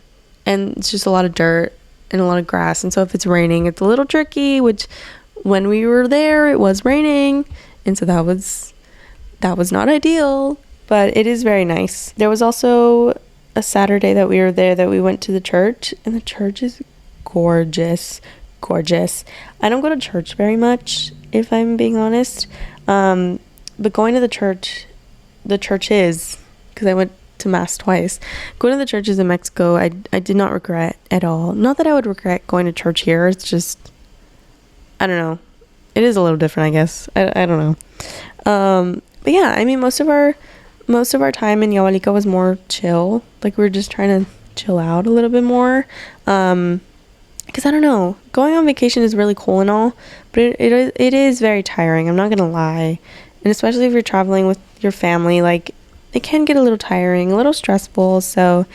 and it's just a lot of dirt and a lot of grass, and so if it's raining, it's a little tricky, which when we were there, it was raining, and so that was not ideal, but it is very nice. There was also a Saturday that we were there that we went to the church, and the church is gorgeous. I don't go to church very much, if I'm being honest, but going to the church is, because I went to mass twice. Going to the churches in Mexico, I did not regret at all. Not that I would regret going to church here, it's just, I don't know, it is a little different, I guess. I don't know. But yeah, I mean, most of our time in Yahualica was more chill. Like, we were just trying to chill out a little bit more. Because I don't know, going on vacation is really cool and all, but it is very tiring, I'm not gonna lie. And especially if you're traveling with your family, like, it can get a little tiring, a little stressful. So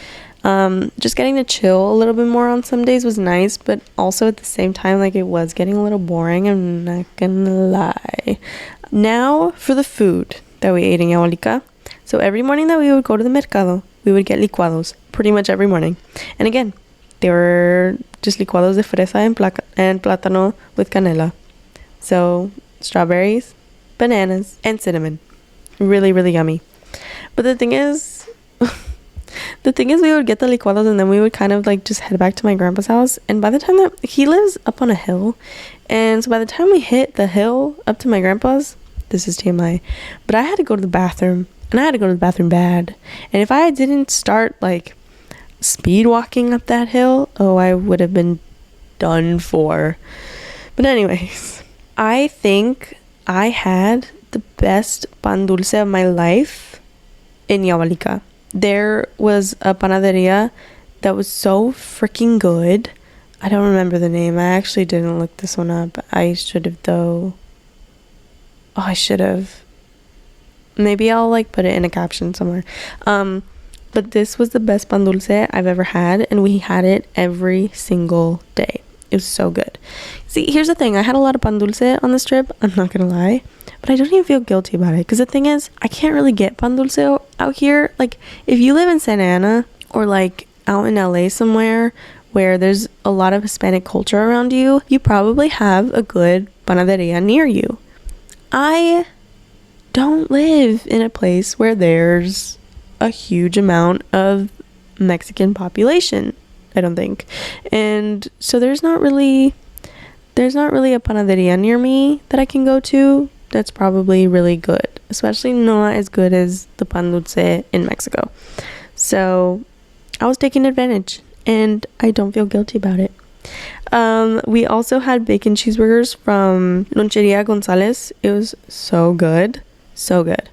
just getting to chill a little bit more on some days was nice, but also at the same time, like, it was getting a little boring, I'm not gonna lie. Now for the food that we ate in Yahualica. So every morning that we would go to the mercado, we would get licuados pretty much every morning. And again, they were just licuados de fresa and plátano with canela. So strawberries, bananas, and cinnamon. Really, really yummy. But the thing is we would get the licuados, and then we would kind of like just head back to my grandpa's house. And by the time that he lives up on a hill, and so by the time we hit the hill up to my grandpa's, this is TMI, but I had to go to the bathroom, and I had to go to the bathroom bad. And if I didn't start like speed walking up that hill, I would have been done for. But anyways, I think I had the best pan dulce of my life in Yahualica. There was a panaderia that was so freaking good. I don't remember the name. I actually didn't look this one up. I should have though. I should have. Maybe I'll like put it in a caption somewhere. But this was the best pan dulce I've ever had, and we had it every single day. It was so good. See, here's the thing. I had a lot of pan dulce on this trip, I'm not gonna lie, but I don't even feel guilty about it, because the thing is, I can't really get pan dulce out here. Like, if you live in Santa Ana or like out in LA somewhere where there's a lot of Hispanic culture around you, you probably have a good panaderia near you. I don't live in a place where there's a huge amount of Mexican population, I don't think. And so there's not really a panaderia near me that I can go to that's probably really good, especially not as good as the pan dulce in Mexico. So I was taking advantage, and I don't feel guilty about it. We also had bacon cheeseburgers from Loncheria Gonzalez. It was so good. So good.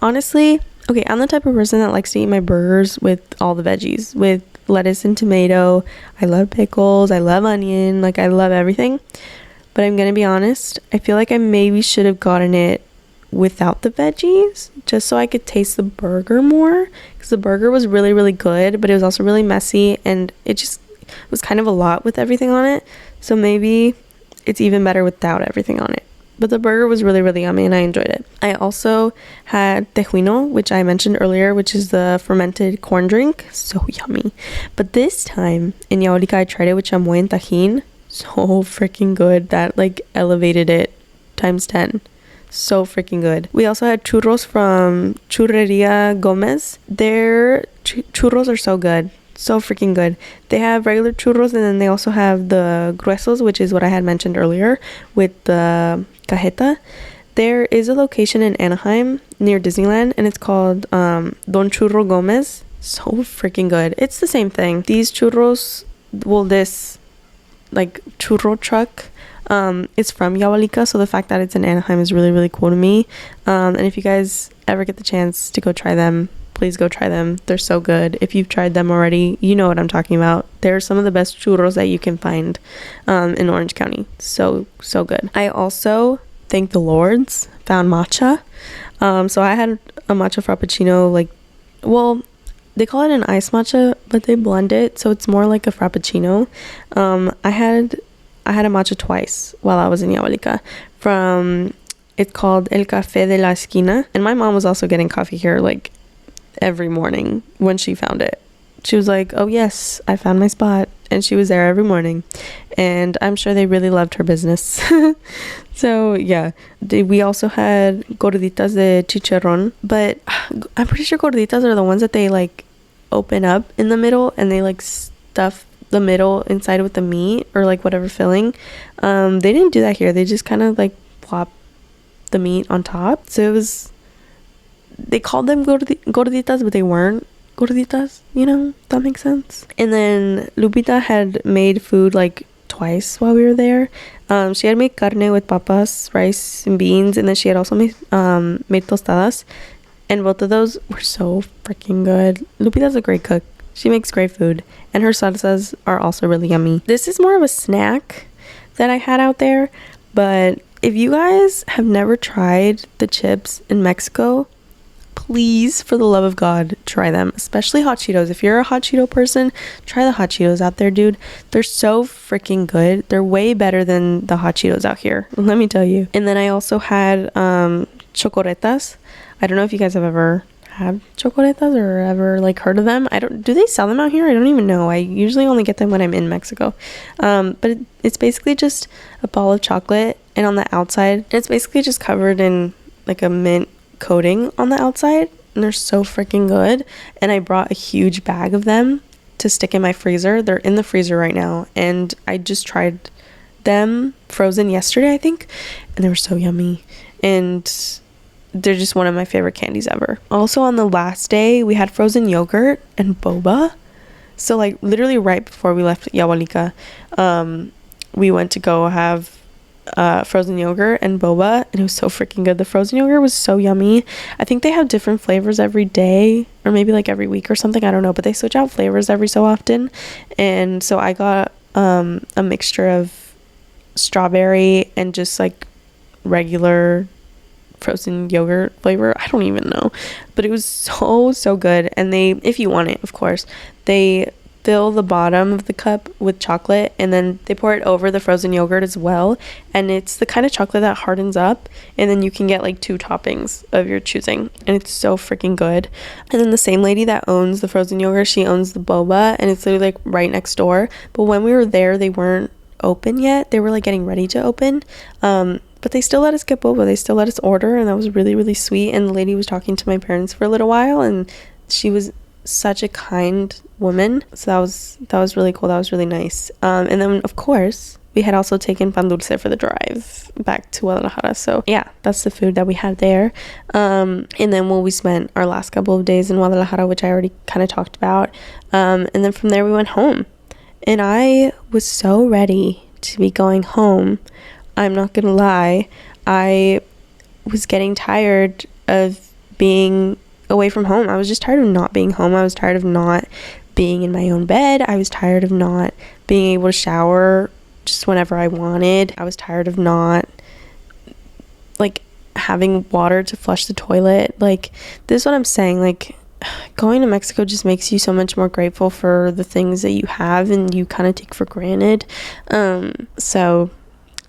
Honestly, okay, I'm the type of person that likes to eat my burgers with all the veggies, with lettuce and tomato. I love pickles. I love onion. Like, I love everything. But I'm going to be honest, I feel like I maybe should have gotten it without the veggies, just so I could taste the burger more, because the burger was really, really good, but it was also really messy, and it just was kind of a lot with everything on it. So maybe it's even better without everything on it. But the burger was really, really yummy, and I enjoyed it. I also had tejuino, which I mentioned earlier, which is the fermented corn drink. So yummy. But this time in Yahualica, I tried it with chamoy and tajin. So freaking good. That like elevated it times 10. So freaking good. We also had churros from Churreria Gomez. Their churros are so good. So freaking good. They have regular churros, and then they also have the gruesos, which is what I had mentioned earlier with the cajeta. There is a location in Anaheim near Disneyland, and it's called Don Churro Gomez. So freaking good. It's the same thing. These churros, well, this like churro truck is from Yahualica, so the fact that it's in Anaheim is really, really cool to me. And if you guys ever get the chance to go try them, please go try them. They're so good. If you've tried them already, you know what I'm talking about. They're some of the best churros that you can find in Orange County. So good. I also, thank the Lords, found matcha. So I had a matcha frappuccino, like, well, they call it an ice matcha, but they blend it, so it's more like a frappuccino. I had a matcha twice while I was in Yahualica. It's called El Café de la Esquina. And my mom was also getting coffee here, like, every morning when she found it. She was like, oh yes, I found my spot, and she was there every morning, and I'm sure they really loved her business. So yeah, we also had gorditas de chicharrón, but I'm pretty sure gorditas are the ones that they like open up in the middle and they like stuff the middle inside with the meat or like whatever filling. They didn't do that here. They just kind of like plop the meat on top. So it was, they called them gorditas, but they weren't gorditas, you know, if that makes sense. And then Lupita had made food like twice while we were there. She had made carne with papas, rice, and beans, and then she had also made tostadas, and both of those were so freaking good. Lupita's a great cook. She makes great food, and her salsas are also really yummy. This is more of a snack that I had out there, but if you guys have never tried the chips in Mexico, please, for the love of God, try them, especially hot Cheetos. If you're a hot Cheeto person, try the hot Cheetos out there, dude. They're so freaking good. They're way better than the hot Cheetos out here, let me tell you. And then I also had chocoretas. I don't know if you guys have ever had chocoretas or ever like heard of them. Do they sell them out here? I don't even know. I usually only get them when I'm in Mexico. But it's basically just a ball of chocolate, and on the outside it's basically just covered in like a mint coating on the outside, and they're so freaking good. And I brought a huge bag of them to stick in my freezer. They're in the freezer right now, and I just tried them frozen yesterday, I think, and they were so yummy, and they're just one of my favorite candies ever. Also, on the last day, we had frozen yogurt and boba. So like literally right before we left Yahualica, we went to go have frozen yogurt and boba, and it was so freaking good. The frozen yogurt was so yummy. I think they have different flavors every day, or maybe like every week or something, I don't know, but they switch out flavors every so often. And so I got a mixture of strawberry and just like regular frozen yogurt flavor. I don't even know, but it was so good. And they, if you want it, of course, their fill the bottom of the cup with chocolate, and then they pour it over the frozen yogurt as well, and it's the kind of chocolate that hardens up, and then you can get like 2 toppings of your choosing, and it's so freaking good. And then the same lady that owns the frozen yogurt, she owns the boba, and it's literally like right next door. But when we were there, they weren't open yet. They were like getting ready to open, but they still let us get boba. They still let us order, and that was really, really sweet. And the lady was talking to my parents for a little while, and she was such a kind woman, so that was really cool. That was really nice. And then of course we had also taken pan dulce for the drive back to Guadalajara, so yeah, that's the food that we had there. And then we spent our last couple of days in Guadalajara, which I already kind of talked about, and then from there we went home, and I was so ready to be going home. I'm not gonna lie, I was getting tired of being away from home. I was just tired of not being home. I was tired of not being in my own bed. I was tired of not being able to shower just whenever I wanted. I was tired of not like having water to flush the toilet. Like, this is what I'm saying, like, going to Mexico just makes you so much more grateful for the things that you have and you kind of take for granted. So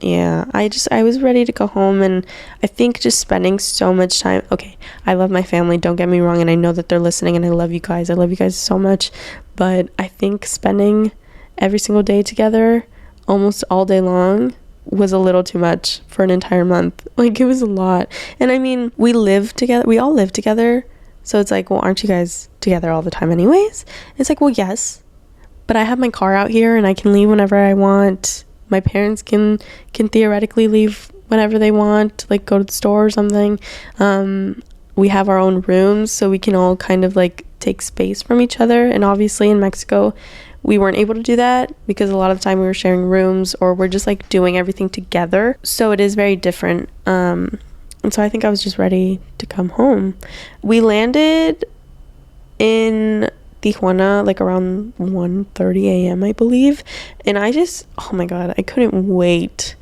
yeah, I was ready to go home, and I think just spending so much time, okay, I love my family, don't get me wrong, and I know that they're listening, and I love you guys so much, but I think spending every single day together, almost all day long, was a little too much for an entire month. Like, it was a lot. And I mean, we all live together, so it's like, well, aren't you guys together all the time anyways? It's like, well, yes, but I have my car out here, and I can leave whenever I want. My parents can theoretically leave whenever they want, like go to the store or something. We have our own rooms, so we can all kind of like take space from each other. And obviously in Mexico, we weren't able to do that because a lot of the time we were sharing rooms, or we're just like doing everything together. So it is very different. And so I think I was just ready to come home. We landed in Tijuana like around 1:30 a.m. I believe, and I just, oh my god, I could not wait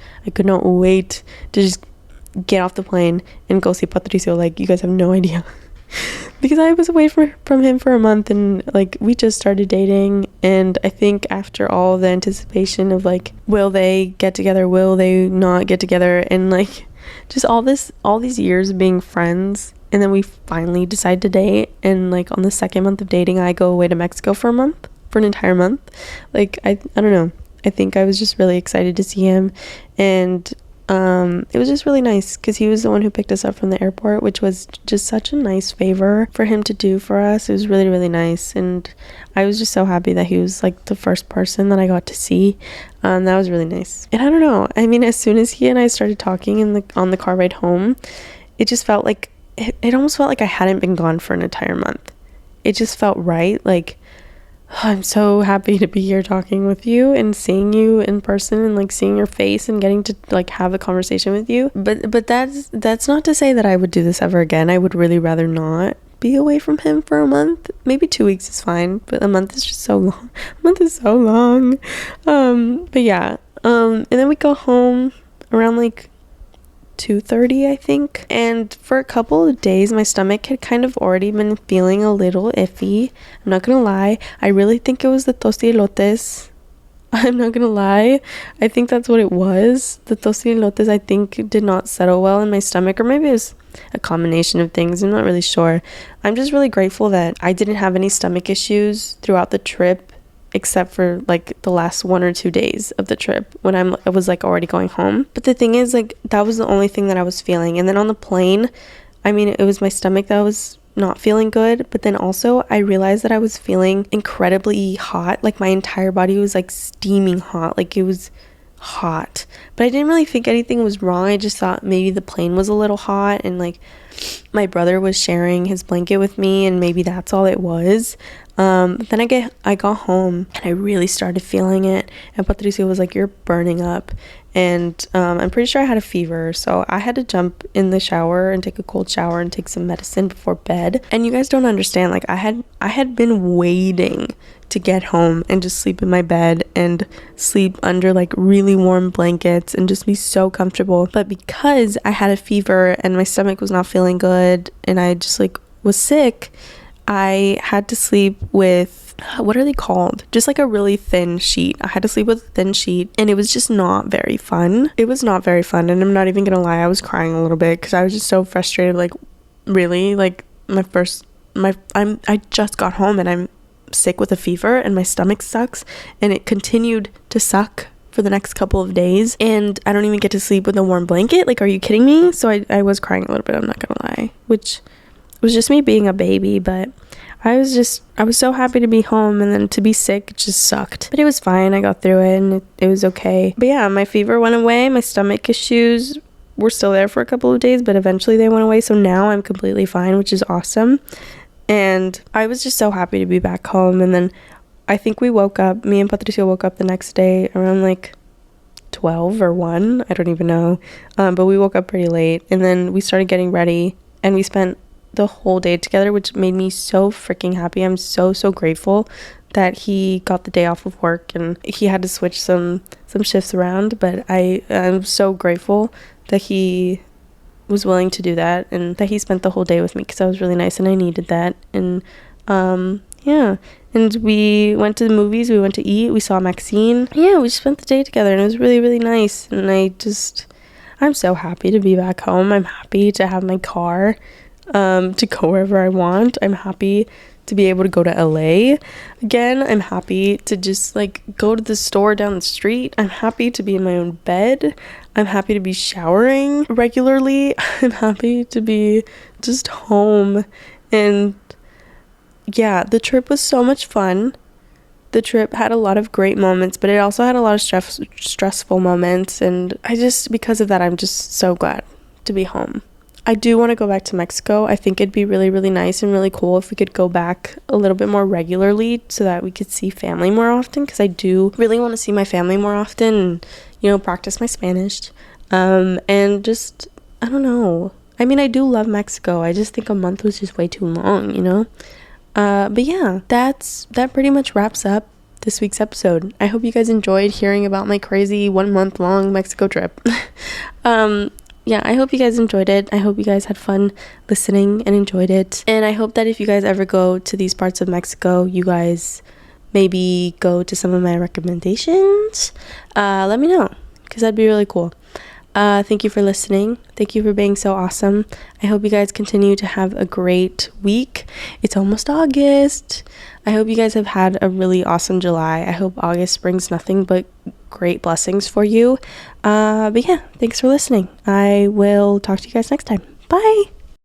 to just get off the plane and go see Patricio. Like, you guys have no idea. Because I was away from him for a month, and like we just started dating, and I think after all the anticipation of like, will they get together, will they not get together, and like just all these years of being friends, and then we finally decide to date, and like on the 2nd month of dating, I go away to Mexico for an entire month. Like, I don't know, I think I was just really excited to see him, and it was just really nice because he was the one who picked us up from the airport, which was just such a nice favor for him to do for us. It was really, really nice, and I was just so happy that he was like the first person that I got to see. That was really nice. And I don't know, I mean, as soon as he and I started talking on the car ride home, it just felt like it almost felt like I hadn't been gone for an entire month. It just felt right. Like, oh, I'm so happy to be here talking with you and seeing you in person, and like seeing your face and getting to like have a conversation with you. But that's not to say that I would do this ever again. I would really rather not be away from him for a month. Maybe 2 weeks is fine, but a month is just so long. A month is so long. But yeah. And then we go home around like 2:30, I think, and for a couple of days my stomach had kind of already been feeling a little iffy. I'm not gonna lie, I really think it was the tostilotes. I'm not gonna lie, I think that's what it was. The tostilotes, I think, did not settle well in my stomach, or maybe it was a combination of things. I'm not really sure. I'm just really grateful that I didn't have any stomach issues throughout the trip, except for like the last 1 or 2 days of the trip when I was like already going home. But the thing is, like, that was the only thing that I was feeling. And then on the plane, I mean, it was my stomach that was not feeling good, but then also I realized that I was feeling incredibly hot. Like, my entire body was like steaming hot, like it was hot, but I didn't really think anything was wrong. I just thought maybe the plane was a little hot, and like my brother was sharing his blanket with me, and maybe that's all it was. But then I got home and I really started feeling it, and Patricio was like, "You're burning up," and I'm pretty sure I had a fever, so I had to jump in the shower and take a cold shower and take some medicine before bed. And you guys don't understand, like, I had been waiting to get home and just sleep in my bed and sleep under like really warm blankets and just be so comfortable. But because I had a fever and my stomach was not feeling good and I just like was sick, I had to sleep with, what are they called? Just like a really thin sheet. I had to sleep with a thin sheet, and it was just not very fun. It was not very fun, and I'm not even gonna lie, I was crying a little bit because I was just so frustrated. Like, really, like I just got home and I'm sick with a fever and my stomach sucks, and it continued to suck for the next couple of days, and I don't even get to sleep with a warm blanket. Like, are you kidding me? So I was crying a little bit, I'm not gonna lie, which was just me being a baby, but I was so happy to be home, and then to be sick just sucked. But it was fine, I got through it, and it was okay. But yeah, my fever went away, my stomach issues were still there for a couple of days, but eventually they went away, so now I'm completely fine, which is awesome. And I was just so happy to be back home. And then I think we woke up, me and Patricio woke up the next day around like 12 or 1, I don't even know, but we woke up pretty late, and then we started getting ready, and we spent the whole day together, which made me so freaking happy. I'm so grateful that he got the day off of work, and he had to switch some shifts around, but I'm so grateful that he was willing to do that, and that he spent the whole day with me, because that was really nice and I needed that. And yeah, and we went to the movies, we went to eat, we saw Maxine. Yeah, we just spent the day together, and it was really, really nice. And I'm so happy to be back home. I'm happy to have my car to go wherever I want. I'm happy to be able to go to LA again. I'm happy to just like go to the store down the street. I'm happy to be in my own bed. I'm happy to be showering regularly. I'm happy to be just home. And yeah, the trip was so much fun. The trip had a lot of great moments, but it also had a lot of stressful moments, and because of that, I'm just so glad to be home. I do want to go back to Mexico. I think it'd be really, really nice and really cool if we could go back a little bit more regularly, so that we could see family more often, because I do really want to see my family more often and, practice my Spanish. And just, I don't know. I mean, I do love Mexico. I just think a month was just way too long, But yeah, that pretty much wraps up this week's episode. I hope you guys enjoyed hearing about my crazy 1 month long Mexico trip. Yeah, I hope you guys enjoyed it. I hope you guys had fun listening and enjoyed it. And I hope that if you guys ever go to these parts of Mexico, you guys maybe go to some of my recommendations. Let me know, because that'd be really cool. Thank you for listening. Thank you for being so awesome. I hope you guys continue to have a great week. It's almost August. I hope you guys have had a really awesome July. I hope August brings nothing but great blessings for you. But yeah, thanks for listening. I will talk to you guys next time. Bye.